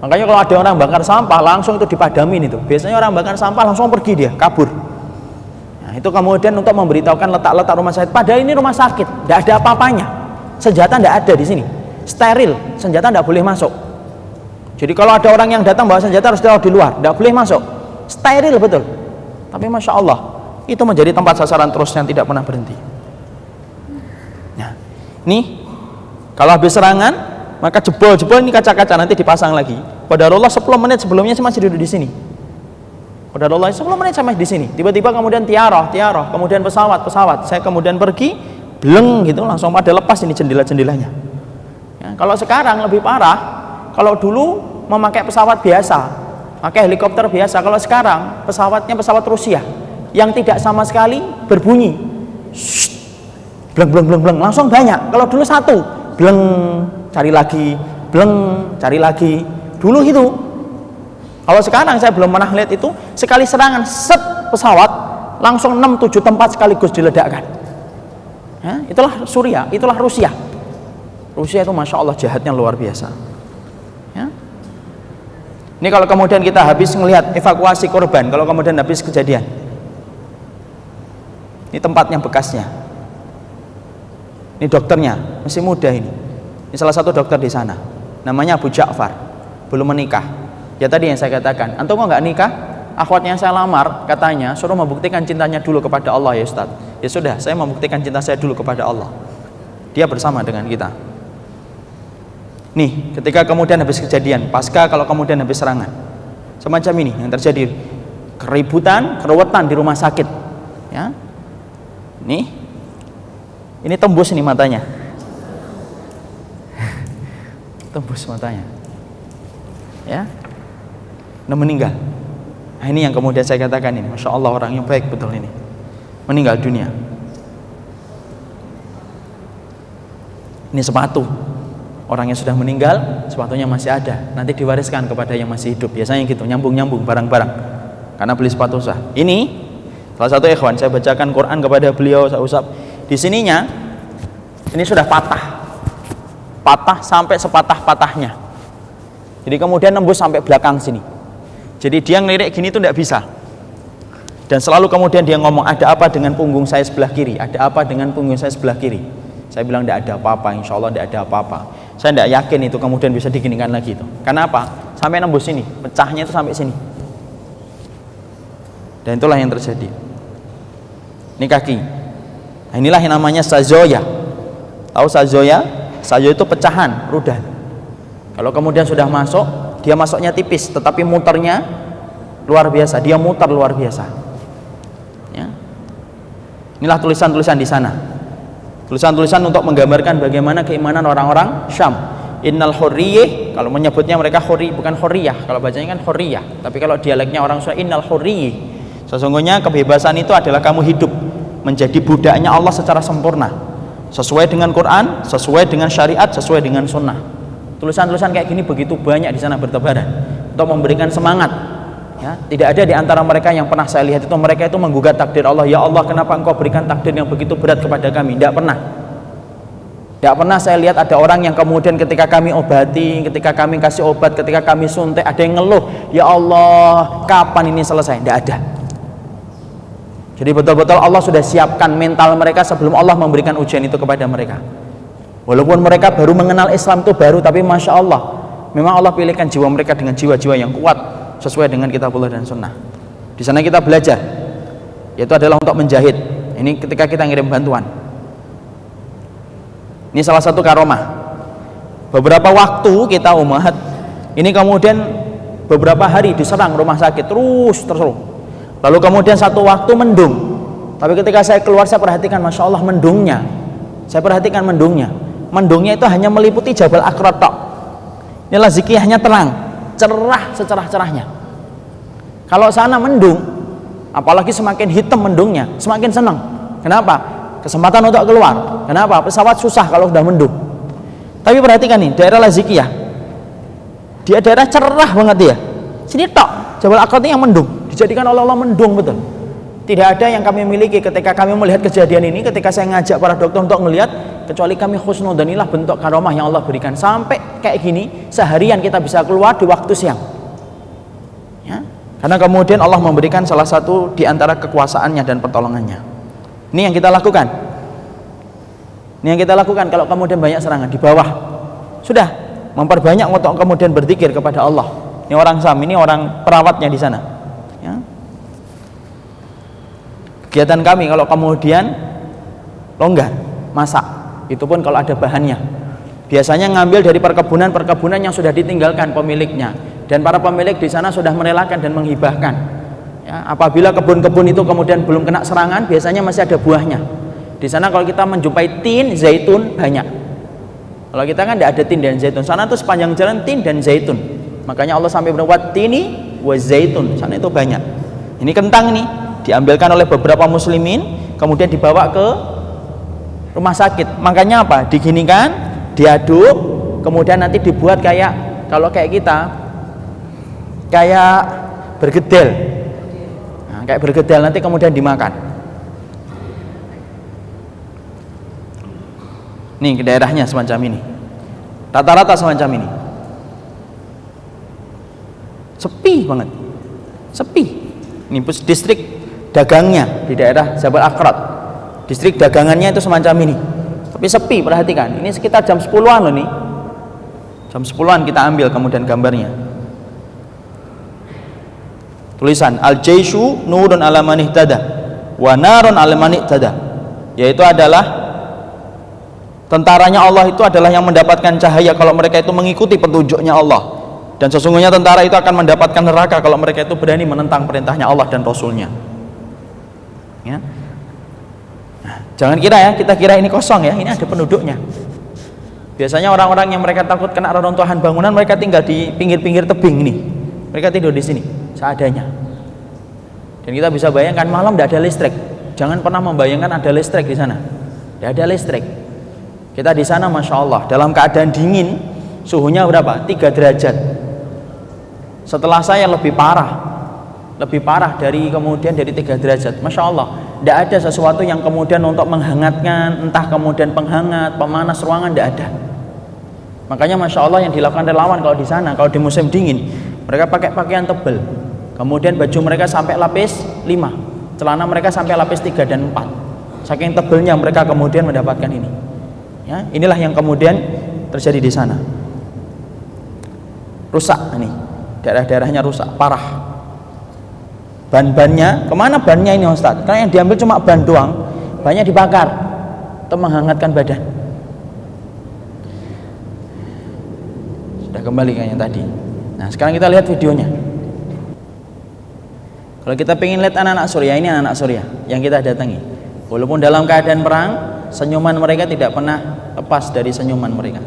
Makanya kalau ada orang bakar sampah langsung itu dipadamin itu. Biasanya orang bakar sampah langsung pergi dia, kabur. Nah, itu kemudian untuk memberitahukan letak-letak rumah sakit. Padahal ini rumah sakit, tidak ada apa-apanya. Senjata tidak ada di sini, steril, senjata tidak boleh masuk. Jadi kalau ada orang yang datang bawa senjata harus ditaruh di luar, tidak boleh masuk, steril betul. Tapi masya Allah itu menjadi tempat sasaran terus yang tidak pernah berhenti. Nah, ini kalau habis serangan maka jebol ini kaca-kaca nanti dipasang lagi. Qadarullah 10 menit sebelumnya saya masih duduk di sini. Qadarullah 10 menit sampai di sini. Tiba-tiba kemudian tiarah, kemudian pesawat. Saya kemudian pergi, bleng gitu, langsung pada lepas ini jendela-jendelanya. Ya, kalau sekarang lebih parah. Kalau dulu memakai pesawat biasa, pakai helikopter biasa. Kalau sekarang pesawatnya pesawat Rusia yang tidak sama sekali berbunyi. Bleng bleng bleng bleng, langsung banyak. Kalau dulu satu, bleng cari lagi, bleng cari lagi. Dulu itu. Kalau sekarang saya belum pernah lihat itu, sekali serangan set pesawat langsung 6-7 tempat sekaligus diledakkan. Ya, itulah Suriah, itulah Rusia. Rusia itu masya Allah jahatnya luar biasa. Ya. Ini kalau kemudian kita habis melihat evakuasi korban, kalau kemudian habis kejadian, ini tempatnya bekasnya. Ini dokternya masih muda ini. Ini salah satu dokter di sana. Namanya Abu Ja'far, belum menikah. Ya tadi yang saya katakan, antum kok nggak nikah? Akhwatnya saya lamar, katanya suruh membuktikan cintanya dulu kepada Allah ya Ustaz. Ya sudah, saya membuktikan cinta saya dulu kepada Allah. Dia bersama dengan kita. Nih, ketika kemudian habis kejadian, pasca kalau kemudian habis serangan, semacam ini yang terjadi, keributan, keruwetan di rumah sakit. Ya, ini tembus nih matanya, tembus matanya. Ya. Nah, meninggal. Nah, ini yang kemudian saya katakan ini, masya Allah orang yang baik betul ini, meninggal dunia. Ini sepatu, orang yang sudah meninggal, sepatunya masih ada, nanti diwariskan kepada yang masih hidup. Biasanya gitu, nyambung barang-barang, karena beli sepatu sah. Ini salah satu ikhwan, saya bacakan Quran kepada beliau, saya usap. Di sininya, ini sudah patah sampai sepatah-patahnya. Jadi kemudian nembus sampai belakang sini. Jadi dia ngelirik gini tuh tidak bisa. Dan selalu kemudian dia ngomong, ada apa dengan punggung saya sebelah kiri? Ada apa dengan punggung saya sebelah kiri? Saya bilang tidak ada apa-apa, insya Allah tidak ada apa-apa. Saya tidak yakin itu kemudian bisa diginikan lagi itu. Karena apa? Sampai nembus sini, pecahnya itu sampai sini. Dan itulah yang terjadi. Ini kaki. Nah, inilah yang namanya sazoya. Tahu sazoya? Sazoya itu pecahan rudal. Kalau kemudian sudah masuk, dia masuknya tipis, tetapi muternya luar biasa. Dia muter luar biasa. Ya. Inilah tulisan-tulisan di sana. Tulisan-tulisan untuk menggambarkan bagaimana keimanan orang-orang Syam. Innal hurriyah, kalau menyebutnya mereka hurri, bukan hurriyah. Kalau bacanya kan hurriyah. Tapi kalau dialeknya orang Syam, innal hurriyah. Sesungguhnya kebebasan itu adalah kamu hidup menjadi budaknya Allah secara sempurna, sesuai dengan Quran, sesuai dengan syariat, sesuai dengan sunnah. Tulisan-tulisan kayak gini begitu banyak di sana bertebaran untuk memberikan semangat. Ya, tidak ada di antara mereka yang pernah saya lihat itu mereka itu menggugat takdir Allah. Ya Allah, kenapa Engkau berikan takdir yang begitu berat kepada kami? Tidak pernah. Tidak pernah saya lihat ada orang yang kemudian ketika kami obati, ketika kami kasih obat, ketika kami suntik, ada yang ngeluh, ya Allah, kapan ini selesai? Tidak ada. Jadi betul-betul Allah sudah siapkan mental mereka sebelum Allah memberikan ujian itu kepada mereka. Walaupun mereka baru mengenal Islam itu baru, tapi Masya Allah, memang Allah pilihkan jiwa mereka dengan jiwa-jiwa yang kuat sesuai dengan kitabullah dan sunnah. Di sana kita belajar, yaitu adalah untuk menjahit. Ini ketika kita ngirim bantuan. Ini salah satu karomah. Beberapa waktu kita umat, ini kemudian beberapa hari diserang rumah sakit terus. Lalu kemudian satu waktu mendung. Tapi ketika saya keluar, saya perhatikan Masya Allah mendungnya. Saya perhatikan mendungnya. Mendungnya itu hanya meliputi Jabal Akrat. Inilah zikiyahnya terang, cerah secerah-cerahnya. Kalau sana mendung, apalagi semakin hitam mendungnya, semakin senang. Kenapa? Kesempatan untuk keluar. Kenapa? Pesawat susah kalau sudah mendung. Tapi perhatikan nih, daerah Lazikiyah, dia daerah cerah banget dia. Sini tok, Jabal Akrat yang mendung, dijadikan oleh Allah mendung betul. Tidak ada yang kami miliki ketika kami melihat kejadian ini, ketika saya ngajak para dokter untuk melihat, kecuali kami husnudzon. Inilah bentuk karomah yang Allah berikan. Sampai kayak gini, seharian kita bisa keluar di waktu siang. Ya? Karena kemudian Allah memberikan salah satu di antara kekuasaannya dan pertolongannya. Ini yang kita lakukan. Ini yang kita lakukan kalau kemudian banyak serangan di bawah. Sudah memperbanyak untuk kemudian berzikir kepada Allah. Ini orang Sam, ini orang perawatnya di sana. Ya? Kegiatan kami kalau kemudian longgar, masak, itu pun kalau ada bahannya. Biasanya ngambil dari perkebunan yang sudah ditinggalkan pemiliknya, dan para pemilik di sana sudah merelakan dan menghibahkan. Ya, apabila kebun-kebun itu kemudian belum kena serangan, biasanya masih ada buahnya. Di sana kalau kita menjumpai tin, zaitun banyak. Kalau kita kan tidak ada tin dan zaitun. Sana tuh sepanjang jalan tin dan zaitun. Makanya Allah sampai berbuat tini wa zaitun. Sana itu banyak. Ini kentang nih, diambilkan oleh beberapa muslimin, kemudian dibawa ke rumah sakit. Makanya apa? Diginikan, diaduk, kemudian nanti dibuat kayak, kalau kayak kita, kayak bergedel. Kayak bergedel, nanti kemudian dimakan. Nih ke daerahnya semacam ini, rata-rata semacam ini, sepi banget, sepi. Ini distrik dagangnya di daerah Jabal Akrat, distrik dagangannya itu semacam ini, tapi sepi. Perhatikan, ini sekitar jam 10-an loh nih, jam 10-an kita ambil kemudian gambarnya. Tulisan al-jaishu nurun ala man ihtada wa narun ala man ihtada, yaitu adalah tentaranya Allah itu adalah yang mendapatkan cahaya kalau mereka itu mengikuti petunjuknya Allah, dan sesungguhnya tentara itu akan mendapatkan neraka kalau mereka itu berani menentang perintahnya Allah dan Rasulnya. Ya. Nah, jangan kira ya, kita kira ini kosong ya, ini ada penduduknya. Biasanya orang-orang yang mereka takut kena reruntuhan bangunan, mereka tinggal di pinggir-pinggir tebing nih, mereka tidur di sini seadanya. Dan kita bisa bayangkan malam tidak ada listrik. Jangan pernah membayangkan ada listrik di sana. Tidak ada listrik. Kita di sana, masya Allah, dalam keadaan dingin, suhunya berapa? 3 derajat. Setelah saya lebih parah dari kemudian dari 3 derajat. Masya Allah, tidak ada sesuatu yang kemudian untuk menghangatkan, entah kemudian penghangat, pemanas ruangan, tidak ada. Makanya masya Allah yang dilakukan relawan kalau di sana, kalau di musim dingin, mereka pakai pakaian tebal. Kemudian baju mereka sampai lapis 5, celana mereka sampai lapis 3 dan 4. Saking tebalnya mereka kemudian mendapatkan ini. Ya, inilah yang kemudian terjadi di sana. Rusak ini, daerah-daerahnya rusak parah. Ban-bannya, kemana bannya ini Ustaz? Karena yang diambil cuma ban doang, bannya dibakar untuk menghangatkan badan. Sudah kembali ke yang tadi. Nah, sekarang kita lihat videonya. Kalau kita pengen lihat anak-anak Suriah, ini anak-anak Suriah yang kita datangi. Walaupun dalam keadaan perang, senyuman mereka tidak pernah lepas dari senyuman mereka.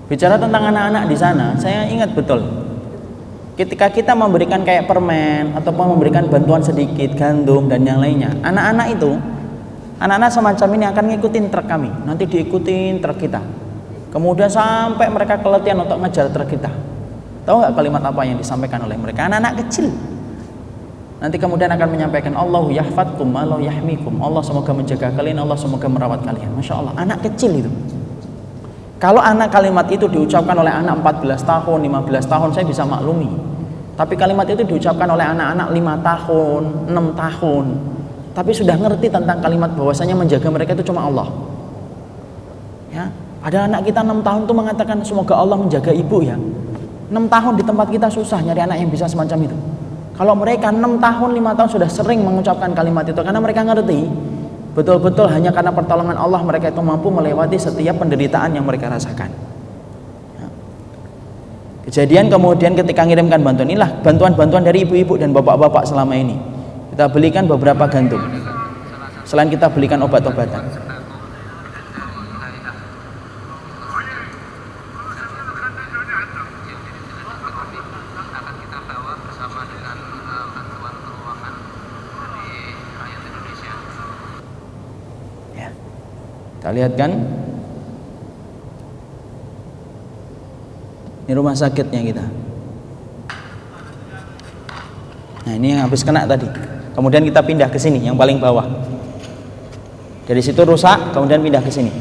Bicara tentang anak-anak di sana, saya ingat betul ketika kita memberikan kayak permen ataupun memberikan bantuan sedikit, gandum dan yang lainnya, anak-anak semacam ini akan ngikutin truk kami, nanti diikutin truk kita, kemudian sampai mereka keletihan untuk ngejar truk kita. Tahu nggak kalimat apa yang disampaikan oleh mereka? Anak-anak kecil nanti kemudian akan menyampaikan, Allahu yahfadkum, Allahu yahmikum, Allah semoga menjaga kalian, Allah semoga merawat kalian. Masya Allah, anak kecil itu. Kalau anak kalimat itu diucapkan oleh anak 14 tahun, 15 tahun, saya bisa maklumi. Tapi kalimat itu diucapkan oleh anak-anak 5 tahun, 6 tahun, tapi sudah ngerti tentang kalimat bahwasanya menjaga mereka itu cuma Allah. Ya, ada anak kita 6 tahun itu mengatakan semoga Allah menjaga ibu ya. 6 tahun di tempat kita susah nyari anak yang bisa semacam itu. Kalau mereka 6 tahun, 5 tahun sudah sering mengucapkan kalimat itu karena mereka ngerti betul-betul hanya karena pertolongan Allah mereka itu mampu melewati setiap penderitaan yang mereka rasakan. Ya. Kejadian kemudian ketika ngirimkan bantuan, inilah bantuan-bantuan dari ibu-ibu dan bapak-bapak selama ini. Kita belikan beberapa gandum, selain kita belikan obat-obatan. Kita lihat kan, ini rumah sakitnya kita. Nah, ini yang habis kena tadi. Kemudian kita pindah ke sini, yang paling bawah. Dari situ rusak, kemudian pindah ke sini.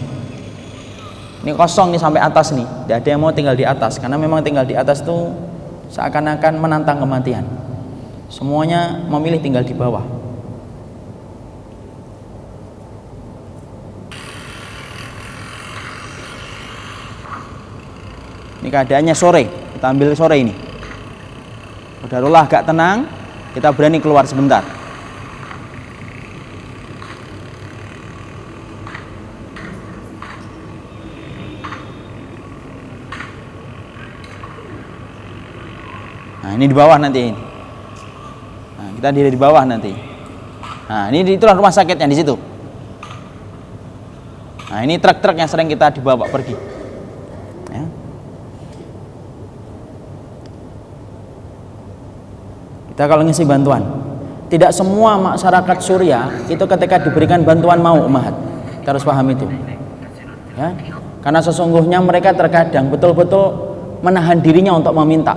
Ini kosong nih sampai atas nih. Tidak ada yang mau tinggal di atas, karena memang tinggal di atas tuh seakan-akan menantang kematian. Semuanya memilih tinggal di bawah. Ini keadaannya sore, kita ambil sore ini. Qadarullah agak tenang, kita berani keluar sebentar. Nah, ini di bawah nanti. Nah, kita di bawah nanti. Nah, ini itulah rumah sakitnya di situ. Nah, ini truk-truk yang sering kita dibawa pergi. Ya. Kita kalau ngisi bantuan, tidak semua masyarakat Suriah itu ketika diberikan bantuan mau umahat. Kita harus paham itu. Ya. Karena sesungguhnya mereka terkadang betul-betul menahan dirinya untuk meminta.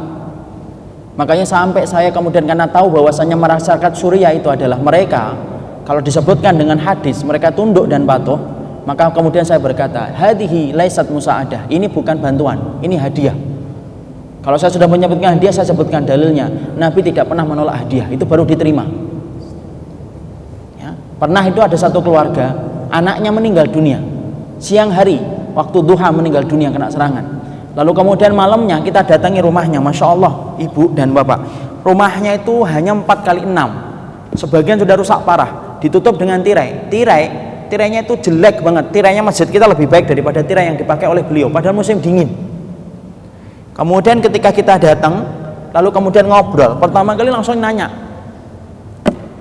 Makanya sampai saya kemudian karena tahu bahwasanya masyarakat Suriah itu adalah mereka, kalau disebutkan dengan hadis mereka tunduk dan patuh, maka kemudian saya berkata, hadhihi laisat musaadah, ini bukan bantuan, ini hadiah. Kalau saya sudah menyebutkan hadiah, saya sebutkan dalilnya. Nabi tidak pernah menolak hadiah, itu baru diterima. Ya. Pernah itu ada satu keluarga, anaknya meninggal dunia siang hari, waktu duha meninggal dunia kena serangan. Lalu kemudian malamnya kita datangi rumahnya, Masya Allah, ibu dan bapak, rumahnya itu hanya 4x6, sebagian sudah rusak parah, ditutup dengan tirainya itu jelek banget. Tirainya masjid kita lebih baik daripada tirai yang dipakai oleh beliau, padahal musim dingin. Kemudian ketika kita datang, lalu kemudian ngobrol, pertama kali langsung nanya,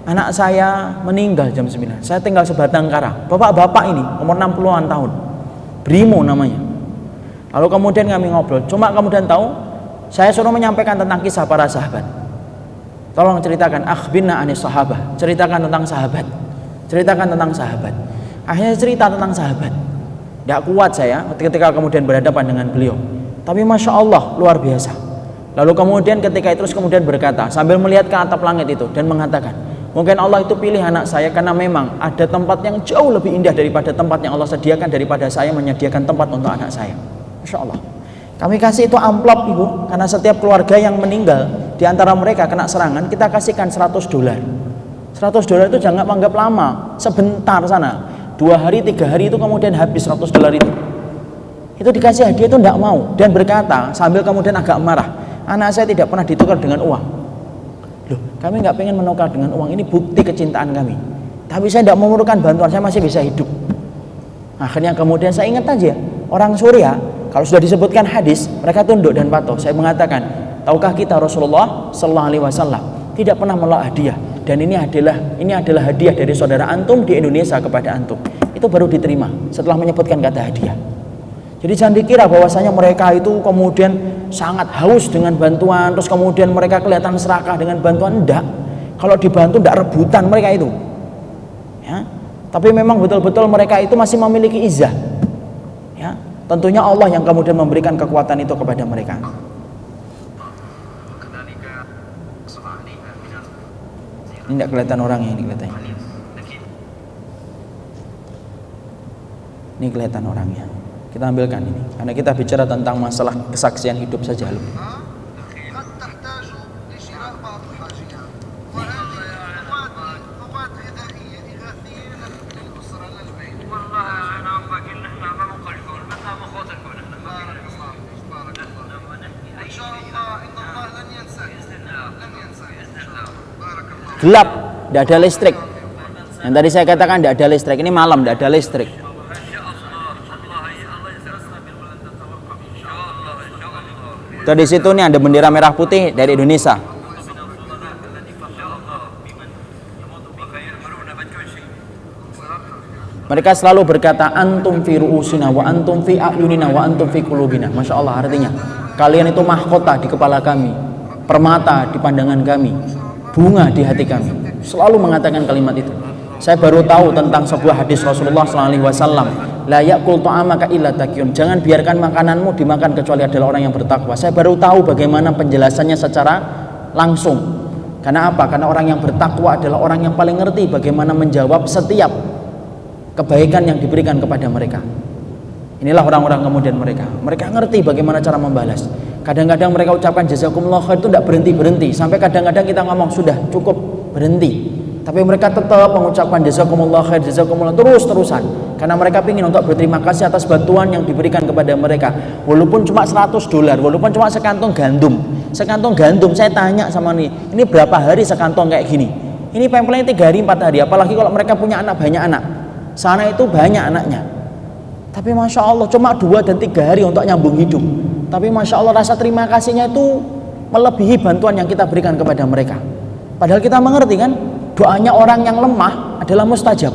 anak saya meninggal jam 9, saya tinggal sebatang kara, bapak-bapak ini umur 60-an tahun, Brimo namanya. Lalu kemudian kami ngobrol, cuma kemudian tahu, saya suruh menyampaikan tentang kisah para sahabat. Tolong ceritakan, akhbirna anis sahabah, ceritakan tentang sahabat, ceritakan tentang sahabat. Akhirnya cerita tentang sahabat. Tidak kuat saya ketika kemudian berhadapan dengan beliau, tapi Masya Allah luar biasa. Lalu kemudian ketika itu terus kemudian berkata sambil melihat ke atap langit itu dan mengatakan, mungkin Allah itu pilih anak saya karena memang ada tempat yang jauh lebih indah daripada tempat yang Allah sediakan daripada saya menyediakan tempat untuk anak saya. Masya Allah. Kami kasih itu amplop ibu, karena setiap keluarga yang meninggal di antara mereka kena serangan, kita kasihkan $100. $100 itu jangan anggap lama, sebentar sana, 2 hari 3 hari itu kemudian habis $100 itu. Itu dikasih hadiah itu tidak mau dan berkata sambil kemudian agak marah, anak saya tidak pernah ditukar dengan uang. Loh, kami nggak pengen menukar dengan uang, ini bukti kecintaan kami. Tapi saya tidak memerlukan bantuan, saya masih bisa hidup. Akhirnya kemudian saya ingat aja, orang Suriah kalau sudah disebutkan hadis, mereka tunduk dan patuh. Saya mengatakan, tahukah kita Rasulullah Sallallahu Alaihi Wasallam tidak pernah menolak hadiah, dan ini adalah hadiah dari saudara antum di Indonesia kepada antum. Itu baru diterima setelah menyebutkan kata hadiah. Jadi jangan dikira bahwasanya mereka itu kemudian sangat haus dengan bantuan, terus kemudian mereka kelihatan serakah dengan bantuan. Enggak. Kalau dibantu enggak rebutan mereka itu. Ya. Tapi memang betul-betul mereka itu masih memiliki izah. Ya. Tentunya Allah yang kemudian memberikan kekuatan itu kepada mereka. Ini tidak kelihatan orangnya, ini kelihatannya. Ini kelihatan orangnya. Kita ambilkan ini, karena kita bicara tentang masalah kesaksian hidup saja. Gelap, tidak ada listrik. Yang tadi saya katakan tidak ada listrik, ini malam tidak ada listrik. Di situ nih ada bendera merah putih dari Indonesia. Mereka selalu berkata antum fi ru'usina wa antum fi a'yunina wa antum fi qulubina. Masya Allah, artinya kalian itu mahkota di kepala kami, permata di pandangan kami, bunga di hati kami. Selalu mengatakan kalimat itu. Saya baru tahu tentang sebuah hadis Rasulullah SAW, la ya'kul ta'amaka illa taqiyun. Jangan biarkan makananmu dimakan kecuali adalah orang yang bertakwa. Saya baru tahu bagaimana penjelasannya secara langsung. Karena apa? Karena orang yang bertakwa adalah orang yang paling ngerti bagaimana menjawab setiap kebaikan yang diberikan kepada mereka. Inilah orang-orang kemudian mereka ngerti bagaimana cara membalas. Kadang-kadang mereka ucapkan jazakumullah khair itu tidak berhenti-berhenti, sampai kadang-kadang kita ngomong sudah cukup, berhenti. Tapi mereka tetap mengucapkan jazakumullah khair, jazakumullah terus-terusan. Karena mereka ingin untuk berterima kasih atas bantuan yang diberikan kepada mereka. Walaupun cuma $100, walaupun cuma sekantong gandum. Sekantong gandum, saya tanya sama ini berapa hari sekantong kayak gini? Ini paling 3 hari 4 hari, apalagi kalau mereka punya anak, banyak anak. Sana itu banyak anaknya. Tapi Masya Allah cuma 2 dan 3 hari untuk nyambung hidup. Tapi Masya Allah rasa terima kasihnya itu melebihi bantuan yang kita berikan kepada mereka. Padahal kita mengerti kan, doanya orang yang lemah adalah mustajab.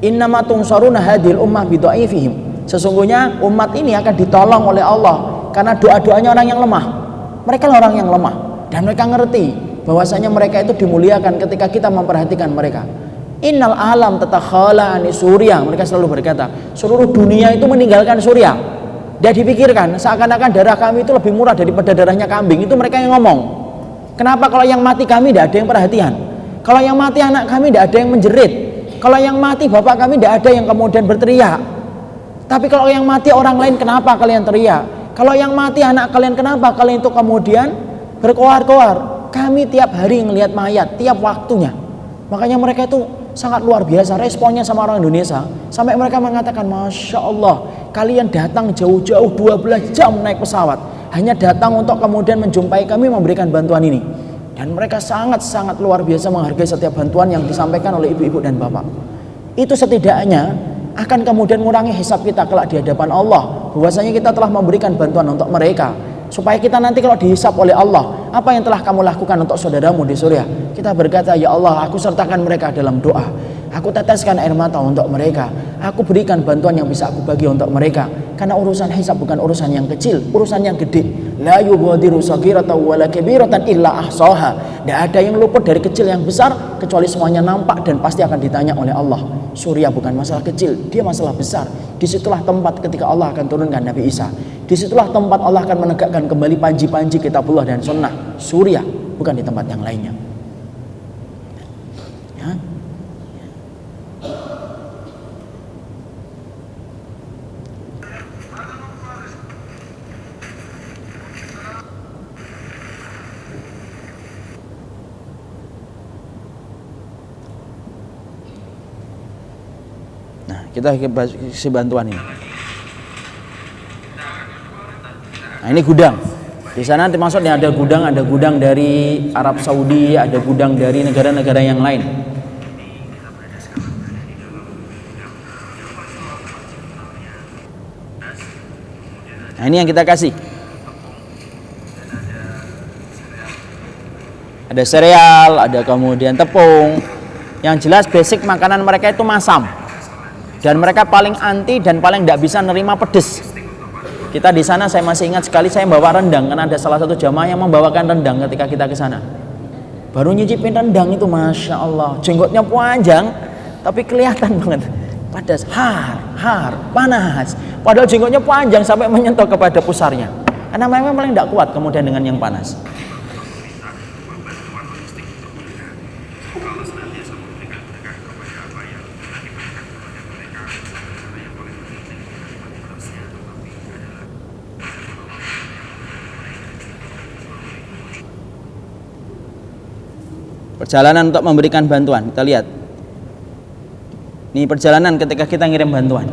Innama tunsaruna hadhil ummah bidhaifihim. Sesungguhnya umat ini akan ditolong oleh Allah karena doa-doanya orang yang lemah. Mereka lah orang yang lemah dan mereka ngerti bahwasanya mereka itu dimuliakan ketika kita memperhatikan mereka. Innal alam tatakhala ani surya. Mereka selalu berkata, seluruh dunia itu meninggalkan surya. Dia dipikirkan seakan-akan darah kami itu lebih murah daripada darahnya kambing. Itu mereka yang ngomong. Kenapa kalau yang mati kami tidak ada yang perhatian? Kalau yang mati anak kami tidak ada yang menjerit. Kalau yang mati bapak kami tidak ada yang kemudian berteriak. Tapi kalau yang mati orang lain, kenapa kalian teriak? Kalau yang mati anak kalian, kenapa kalian itu kemudian berkoar-koar? Kami tiap hari ngelihat mayat, tiap waktunya. Makanya mereka itu sangat luar biasa responnya sama orang Indonesia. Sampai mereka mengatakan, Masya Allah, kalian datang jauh-jauh 12 jam naik pesawat hanya datang untuk kemudian menjumpai kami, memberikan bantuan ini. Dan mereka sangat-sangat luar biasa menghargai setiap bantuan yang disampaikan oleh ibu-ibu dan bapak. Itu setidaknya akan kemudian mengurangi hisab kita kelak di hadapan Allah, bahwasanya kita telah memberikan bantuan untuk mereka, supaya kita nanti kalau dihisab oleh Allah, apa yang telah kamu lakukan untuk saudaramu di surga, kita berkata, ya Allah, aku sertakan mereka dalam doa, aku teteskan air mata untuk mereka, aku berikan bantuan yang bisa aku bagi untuk mereka. Karena urusan hisab bukan urusan yang kecil, urusan yang gede. La yughadiru saghiratan wala kabiratan illa ahsaha. Tidak ada yang luput dari kecil yang besar kecuali semuanya nampak dan pasti akan ditanya oleh Allah. Surya bukan masalah kecil, dia masalah besar. Disitulah tempat ketika Allah akan turunkan Nabi Isa. Disitulah tempat Allah akan menegakkan kembali panji-panji kitabullah dan sunnah. Surya, bukan di tempat yang lainnya. Ya. Kita kasih bantuan ini. Nah, ini gudang. Di sana termasuk ada gudang dari Arab Saudi, ada gudang dari negara-negara yang lain. Nah, ini yang kita kasih. Ada sereal, ada kemudian tepung. Yang jelas basic makanan mereka itu masam. Dan mereka paling anti dan paling tidak bisa nerima pedes. Kita di sana, saya masih ingat sekali saya bawa rendang karena ada salah satu jamaah yang membawakan rendang ketika kita ke sana. Baru nyicipin rendang itu, Masya Allah, jenggotnya panjang tapi kelihatan banget pedas, panas. Padahal jenggotnya panjang sampai menyentuh kepada pusarnya. Karena memang paling tidak kuat kemudian dengan yang panas. Perjalanan untuk memberikan bantuan, kita lihat. Ini perjalanan ketika kita ngirim bantuan.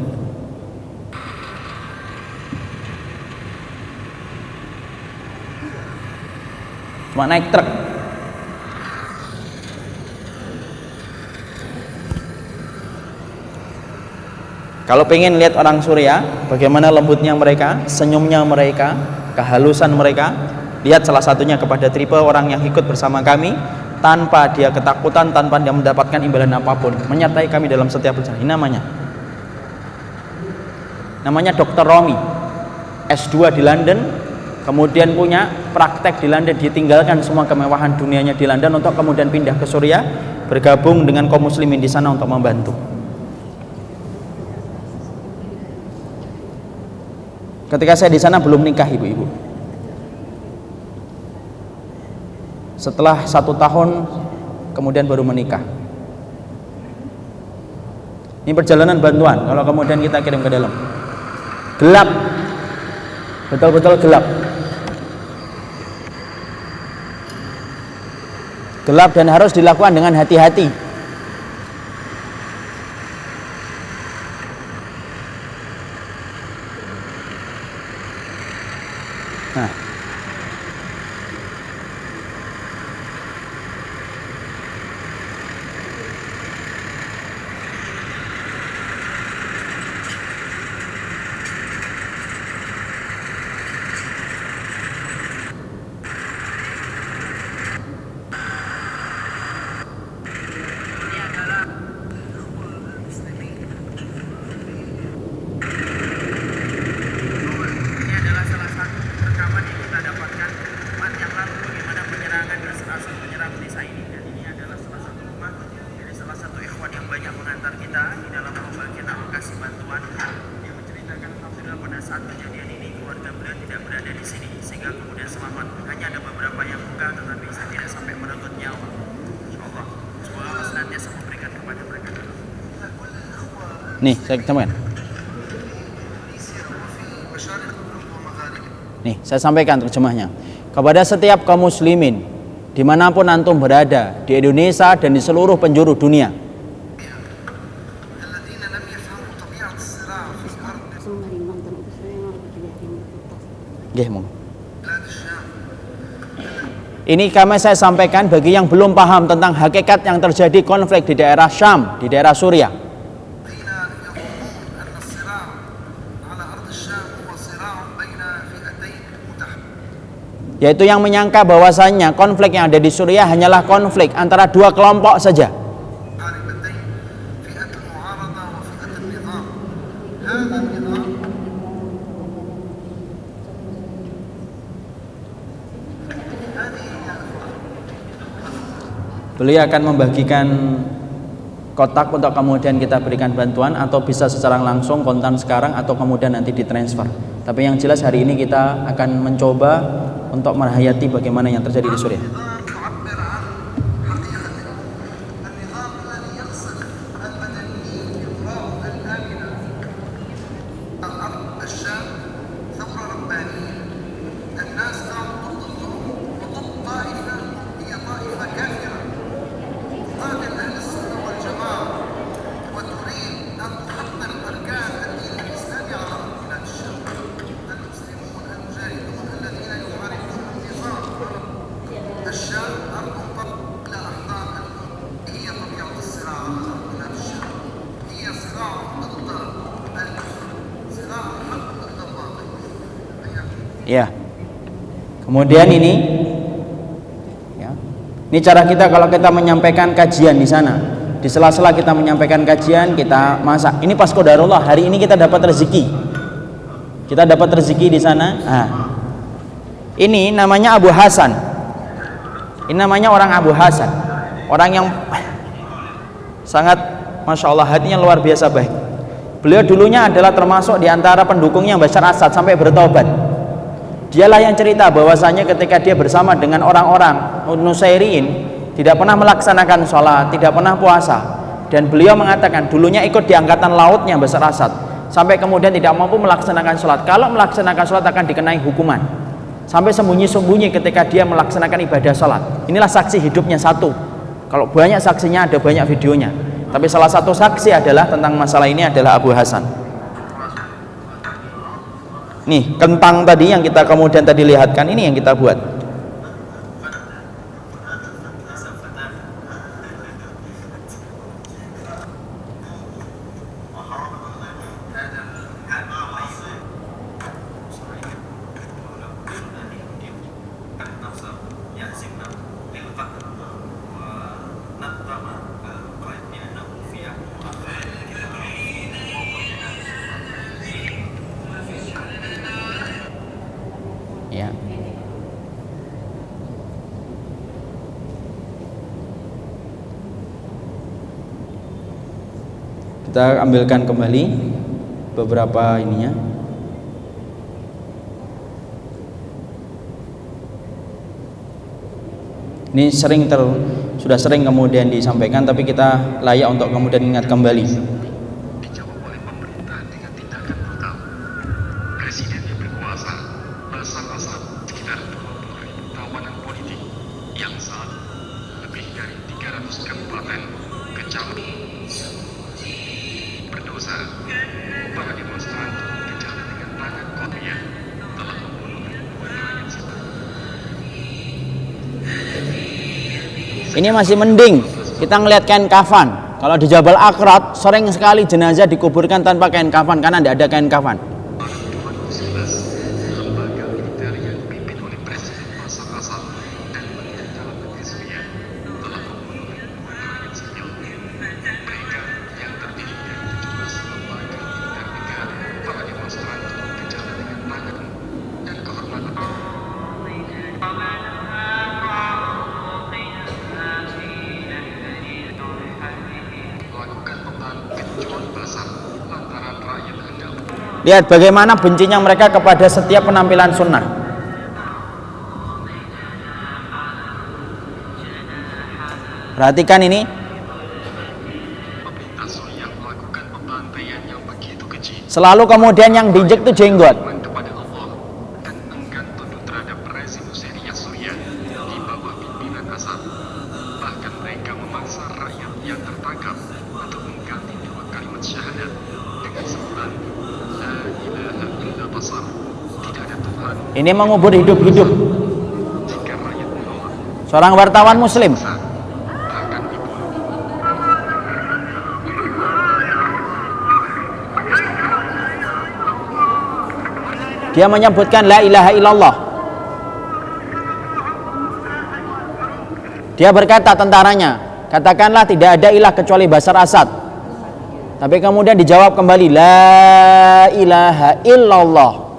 Cuma naik truk. Kalau pengen lihat orang Suriah, bagaimana lembutnya mereka, senyumnya mereka, kehalusan mereka, lihat salah satunya kepada tipe orang yang ikut bersama kami, tanpa dia ketakutan, tanpa dia mendapatkan imbalan apapun, menyertai kami dalam setiap perjalanan. Ini namanya Dr. Romi, S2 di London, kemudian punya praktek di London, ditinggalkan semua kemewahan dunianya di London untuk kemudian pindah ke Suriah, bergabung dengan kaum muslimin di sana untuk membantu. Ketika saya di sana belum nikah, ibu-ibu. Setelah 1 tahun kemudian baru menikah. Ini perjalanan bantuan. Kalau kemudian kita kirim ke dalam, gelap, betul-betul gelap. gelap dan harus dilakukan dengan hati-hati. Nah, nih saya sampaikan. Nih saya sampaikan terjemahnya. Kepada setiap kaum muslimin dimanapun antum berada di Indonesia dan di seluruh penjuru dunia, ini kami saya sampaikan bagi yang belum paham tentang hakikat yang terjadi konflik di daerah Syam, di daerah Suriah. Yaitu yang menyangka bahwasannya konflik yang ada di Suriah hanyalah konflik antara dua kelompok saja. Beliau akan membagikan kotak untuk kemudian kita berikan bantuan, atau bisa secara langsung kontan sekarang atau kemudian nanti ditransfer. Tapi yang jelas hari ini kita akan mencoba untuk merahayati bagaimana yang terjadi di Suriah. Ya. Kemudian ini ya. Ini cara kita kalau kita menyampaikan kajian di sana. Di sela-sela kita menyampaikan kajian, kita masak. Ini pas qadarullah, hari ini kita dapat rezeki. Kita dapat rezeki di sana. Nah. Ini namanya Abu Hasan. Ini namanya orang Abu Hasan. Orang yang sangat Masya Allah, hatinya luar biasa baik. Beliau dulunya adalah termasuk di antara pendukungnya Bashar Assad sampai bertobat. Dialah yang cerita bahwasanya ketika dia bersama dengan orang-orang Nusairin tidak pernah melaksanakan sholat, tidak pernah puasa, dan beliau mengatakan dulunya ikut di angkatan lautnya Bashar Assad sampai kemudian tidak mampu melaksanakan sholat. Kalau melaksanakan sholat akan dikenai hukuman, sampai sembunyi-sembunyi ketika dia melaksanakan ibadah sholat. Inilah saksi hidupnya satu. Kalau banyak saksinya, ada banyak videonya, tapi salah satu saksi adalah tentang masalah ini adalah Abu Hasan. Nih, kentang tadi yang kita kemudian tadi lihatkan, ini yang kita buat. Ya. Kita ambilkan kembali beberapa ininya. Ini sudah sering kemudian disampaikan, tapi kita layak untuk kemudian ingat kembali. Ini masih mending kita ngelihat kain kafan. Kalau di Jabal Akrat sering sekali jenazah dikuburkan tanpa kain kafan karena tidak ada kain kafan. Lihat bagaimana bencinya mereka kepada setiap penampilan sunnah. Perhatikan ini. Selalu kemudian yang diinjek itu jenggot. Ini mengubur hidup-hidup. Seorang wartawan muslim dia menyebutkan la ilaha illallah. Dia berkata tentaranya, katakanlah tidak ada ilah kecuali Bashar Assad. Tapi kemudian dijawab kembali la ilaha illallah.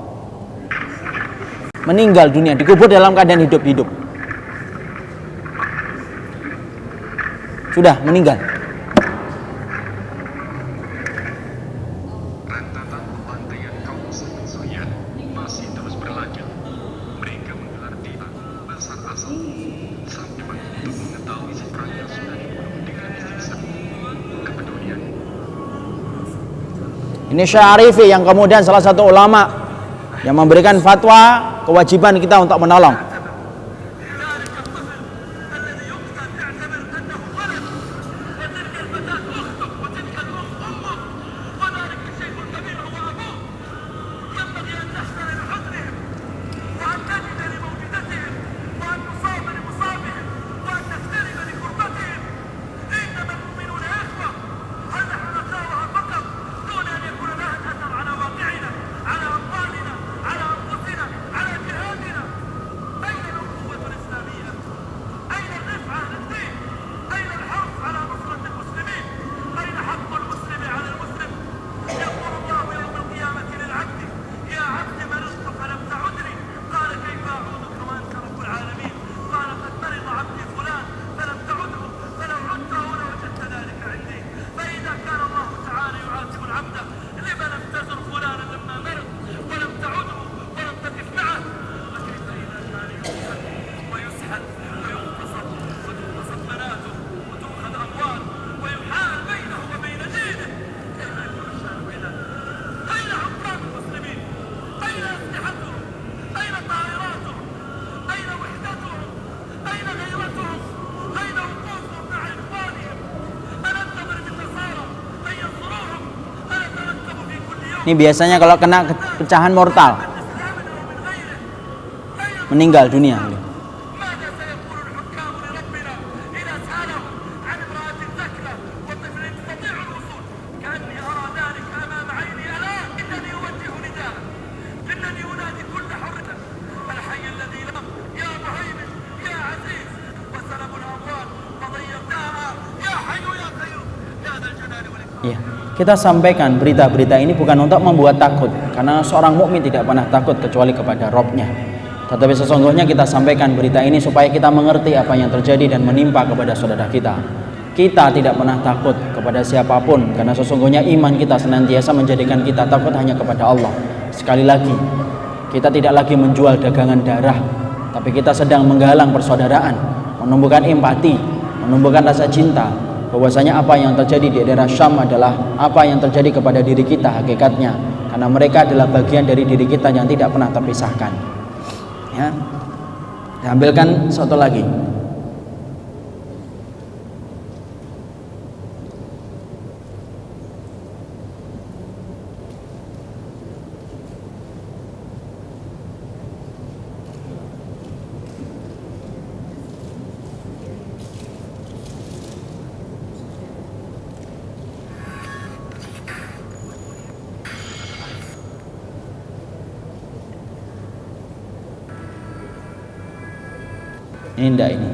Meninggal dunia, dikubur dalam keadaan hidup-hidup. Sudah meninggal. Rentetan pembantaian kaum muslimin Suriah masih terus berlanjut. Mereka menggelar tilang Bashar Assad sampai untuk mengetahui siapa yang sudah dibunuh dengan disiksa. Kepedulian. Ini Syarifi yang kemudian salah satu ulama yang memberikan fatwa kewajiban kita untuk menolong. Ini biasanya kalau kena pecahan mortal meninggal dunia. Ya, kita sampaikan berita-berita ini bukan untuk membuat takut, karena seorang mukmin tidak pernah takut kecuali kepada Rabb-nya. Tetapi sesungguhnya kita sampaikan berita ini supaya kita mengerti apa yang terjadi dan menimpa kepada saudara kita. Kita tidak pernah takut kepada siapapun, karena sesungguhnya iman kita senantiasa menjadikan kita takut hanya kepada Allah. Sekali lagi, kita tidak lagi menjual dagangan darah, tapi kita sedang menggalang persaudaraan, menumbuhkan empati, menumbuhkan rasa cinta. Bahwasanya apa yang terjadi di daerah Syam adalah apa yang terjadi kepada diri kita hakikatnya, karena mereka adalah bagian dari diri kita yang tidak pernah terpisahkan. Ya, ambilkan satu lagi. Ini enggak ini.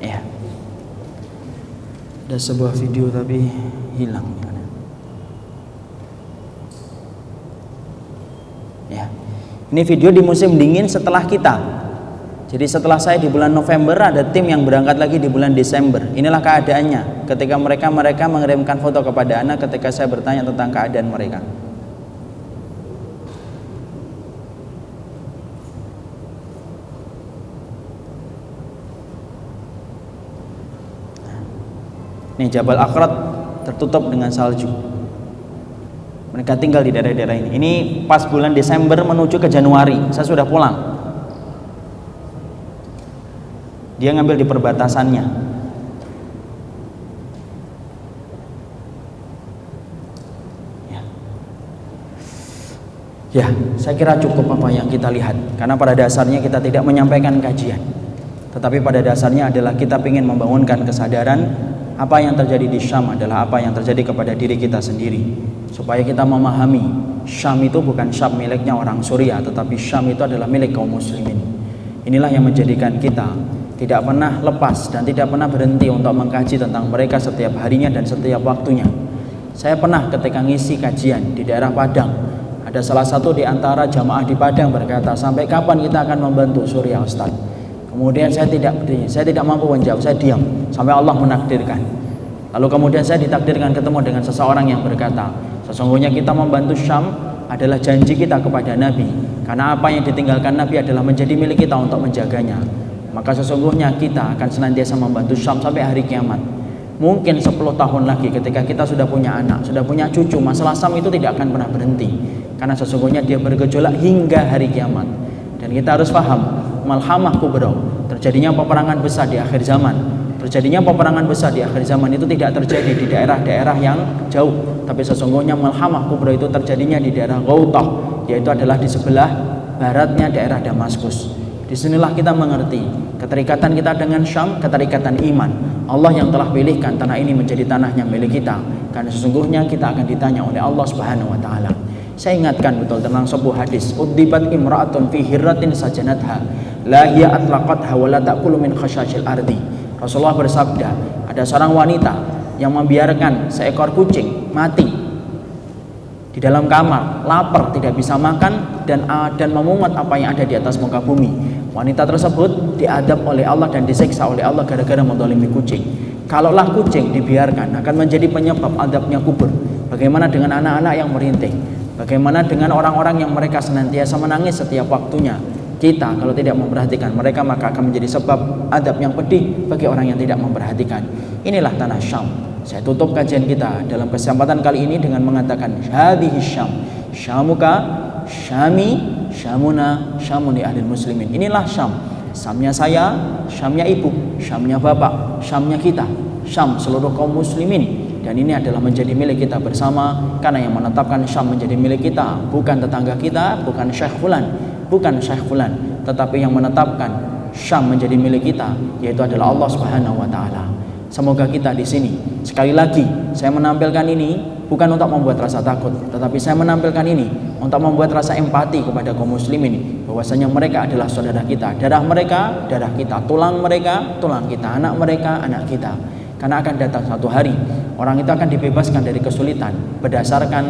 Ya. Ada sebuah video tapi hilang. Ya. Ini video di musim dingin setelah kita. Jadi setelah saya di bulan November, ada tim yang berangkat lagi di bulan Desember. Inilah keadaannya ketika mereka mengirimkan foto kepada Ana ketika saya bertanya tentang keadaan mereka. Ini Jabal Akrat tertutup dengan salju. Mereka tinggal di daerah-daerah ini. Ini pas bulan Desember menuju ke Januari. Saya sudah pulang. Dia ngambil di perbatasannya. Ya, saya kira cukup apa yang kita lihat. Karena pada dasarnya kita tidak menyampaikan kajian, tetapi pada dasarnya adalah kita ingin membangunkan kesadaran apa yang terjadi di Syam adalah apa yang terjadi kepada diri kita sendiri, supaya kita memahami Syam itu bukan Syam miliknya orang Suriah, tetapi Syam itu adalah milik kaum muslimin. Inilah yang menjadikan kita tidak pernah lepas dan tidak pernah berhenti untuk mengkaji tentang mereka setiap harinya dan setiap waktunya. Saya pernah ketika ngisi kajian di daerah Padang, ada salah satu di antara jamaah di Padang berkata, sampai kapan kita akan membantu Suriah Ustaz? Kemudian saya tidak mampu menjawab, saya diam sampai Allah menakdirkan. Lalu kemudian saya ditakdirkan ketemu dengan seseorang yang berkata, sesungguhnya kita membantu Syam adalah janji kita kepada Nabi, karena apa yang ditinggalkan Nabi adalah menjadi milik kita untuk menjaganya. Maka sesungguhnya kita akan senantiasa membantu Syam sampai hari kiamat. Mungkin 10 tahun lagi ketika kita sudah punya anak, sudah punya cucu, masalah Syam itu tidak akan pernah berhenti, karena sesungguhnya dia bergejolak hingga hari kiamat. Dan kita harus paham, malhamah kubra, terjadinya peperangan besar di akhir zaman. Terjadinya peperangan besar di akhir zaman itu tidak terjadi di daerah-daerah yang jauh, tapi sesungguhnya malhamah kubra itu terjadinya di daerah Ghautah, yaitu adalah di sebelah baratnya daerah Damaskus. Disinilah kita mengerti keterikatan kita dengan Syam, keterikatan iman. Allah yang telah pilihkan tanah ini menjadi tanahnya milik kita, karena sesungguhnya kita akan ditanya oleh Allah Subhanahu wa taala. Saya ingatkan betul tentang sebuah hadis, uddibat imra'atun fi hirratin sajanatha la hiya atlaqatha wa la ta'kulu min khashashil ardi. Rasulullah bersabda, ada seorang wanita yang membiarkan seekor kucing mati di dalam kamar, lapar, tidak bisa makan dan memungut apa yang ada di atas muka bumi. Wanita tersebut diadab oleh Allah dan disiksa oleh Allah gara-gara menzalimi kucing. Kalaulah kucing dibiarkan akan menjadi penyebab adabnya kubur, bagaimana dengan anak-anak yang merintih? Bagaimana dengan orang-orang yang mereka senantiasa menangis setiap waktunya? Kita kalau tidak memperhatikan mereka, maka akan menjadi sebab adab yang pedih bagi orang yang tidak memperhatikan. Inilah tanah Syam. Saya tutup kajian kita dalam kesempatan kali ini dengan mengatakan, hadhihi Syam, Syamuka, Syami, Syamuna, Syamuni ahlil muslimin. Inilah Syam. Syamnya saya, Syamnya ibu, Syamnya bapak, Syamnya kita, Syam seluruh kaum muslimin. Dan ini adalah menjadi milik kita bersama, karena yang menetapkan Syam menjadi milik kita bukan tetangga kita, bukan Syekh Fulan, bukan Syekh Fulan, tetapi yang menetapkan Syam menjadi milik kita yaitu adalah Allah Subhanahu wa taala. Semoga kita di sini, sekali lagi saya menampilkan ini bukan untuk membuat rasa takut, tetapi saya menampilkan ini untuk membuat rasa empati kepada kaum muslimin, bahwasanya mereka adalah saudara kita, darah mereka, darah kita, tulang mereka, tulang kita, anak mereka, anak kita. Karena akan datang satu hari orang itu akan dibebaskan dari kesulitan berdasarkan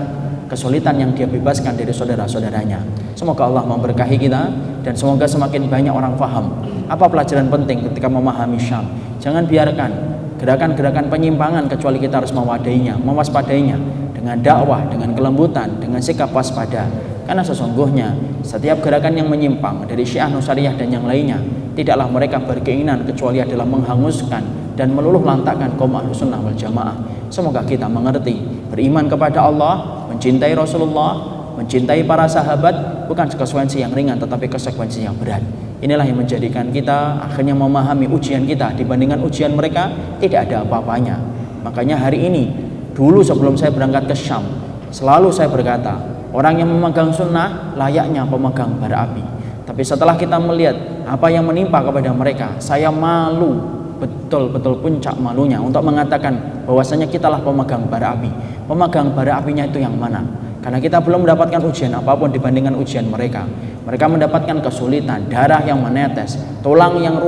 kesulitan yang dia bebaskan dari saudara-saudaranya. Semoga Allah memberkahi kita dan semoga semakin banyak orang paham apa pelajaran penting ketika memahami Syam. Jangan biarkan gerakan-gerakan penyimpangan, kecuali kita harus mewadainya, mewaspadainya dengan dakwah, dengan kelembutan, dengan sikap waspada. Karena sesungguhnya setiap gerakan yang menyimpang dari Syiah Nusariyah dan yang lainnya, tidaklah mereka berkeinginan kecuali adalah menghanguskan dan meluluh lantakkan kaum Ahlussunnah wal Jamaah. Semoga kita mengerti, beriman kepada Allah, mencintai Rasulullah, mencintai para sahabat, bukan konsekuensi yang ringan tetapi konsekuensi yang berat. Inilah yang menjadikan kita akhirnya memahami ujian kita dibandingkan ujian mereka tidak ada apa-apanya. Makanya hari ini, dulu sebelum saya berangkat ke Syam, selalu saya berkata, orang yang memegang sunnah layaknya pemegang bara api. Tapi setelah kita melihat apa yang menimpa kepada mereka, saya malu betul-betul puncak malunya untuk mengatakan bahwasanya kitalah pemegang bara api. Pemegang bara apinya itu yang mana? Karena kita belum mendapatkan ujian apapun dibandingkan ujian mereka. Mereka mendapatkan kesulitan, darah yang menetes, tulang yang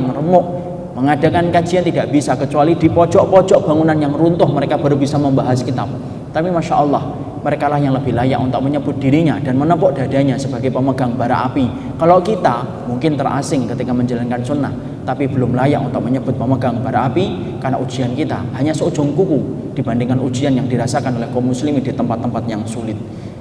remuk. Mengadakan kajian tidak bisa kecuali di pojok-pojok bangunan yang runtuh mereka baru bisa membahas kitab. Tapi Masya Allah, mereka lah yang lebih layak untuk menyebut dirinya dan menepuk dadanya sebagai pemegang bara api. Kalau kita mungkin terasing ketika menjalankan sunnah, tapi belum layak untuk menyebut pemegang bara api karena ujian kita hanya seujung kuku dibandingkan ujian yang dirasakan oleh kaum muslimin di tempat-tempat yang sulit.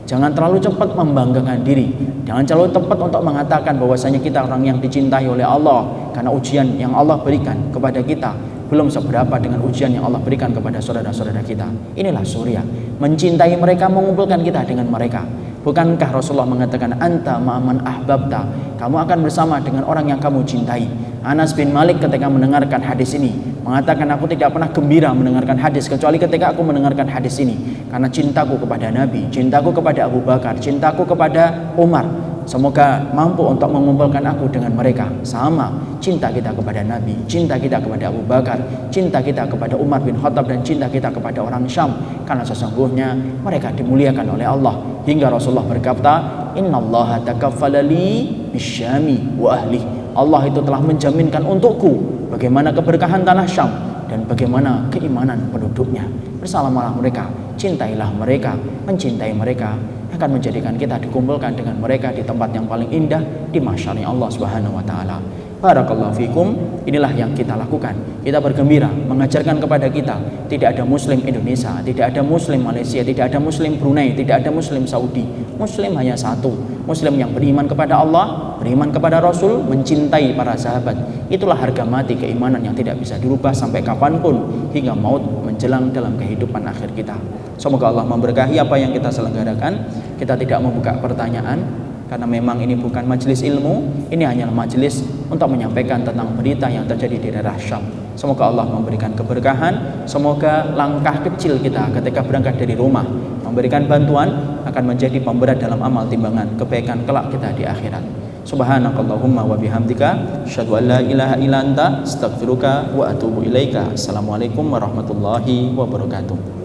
Jangan terlalu cepat membanggakan diri. Jangan terlalu cepat untuk mengatakan bahwasanya kita orang yang dicintai oleh Allah karena ujian yang Allah berikan kepada kita belum seberapa dengan ujian yang Allah berikan kepada saudara-saudara kita. Inilah Suriah. Mencintai mereka mengumpulkan kita dengan mereka. Bukankah Rasulullah mengatakan anta ma'aman ahbabta, kamu akan bersama dengan orang yang kamu cintai. Anas bin Malik ketika mendengarkan hadis ini mengatakan aku tidak pernah gembira mendengarkan hadis kecuali ketika aku mendengarkan hadis ini, karena cintaku kepada Nabi, cintaku kepada Abu Bakar, cintaku kepada Umar, semoga mampu untuk mengumpulkan aku dengan mereka. Sama cinta kita kepada Nabi, cinta kita kepada Abu Bakar, cinta kita kepada Umar bin Khattab, dan cinta kita kepada orang Syam, karena sesungguhnya mereka dimuliakan oleh Allah. Hingga Rasulullah berkata, innallaha takaffala li bisyami wa ahli, Allah itu telah menjaminkan untukku bagaimana keberkahan tanah Syam dan bagaimana keimanan penduduknya. Bersamalah mereka, cintailah mereka. Mencintai mereka akan menjadikan kita dikumpulkan dengan mereka di tempat yang paling indah, di mahsyarnya Allah Subhanahu wa taala. Barakallahu fikum. Inilah yang kita lakukan. Kita bergembira mengajarkan kepada kita tidak ada muslim Indonesia, tidak ada muslim Malaysia, tidak ada muslim Brunei, tidak ada muslim Saudi. Muslim hanya satu, muslim yang beriman kepada Allah, beriman kepada Rasul, mencintai para sahabat. Itulah harga mati keimanan yang tidak bisa dirubah sampai kapanpun hingga maut menjelang dalam kehidupan akhir kita. Semoga Allah memberkahi apa yang kita selenggarakan. Kita tidak membuka pertanyaan karena memang ini bukan majelis ilmu, ini hanyalah majelis untuk menyampaikan tentang berita yang terjadi di daerah Syam. Semoga Allah memberikan keberkahan. Semoga langkah kecil kita ketika berangkat dari rumah memberikan bantuan akan menjadi pemberat dalam amal timbangan kebaikan kelak kita di akhirat. Subhanakallahumma wa bihamdika asyhadu an la ilaha illa anta astaghfiruka wa atubu ilaika. Assalamualaikum warahmatullahi wabarakatuh.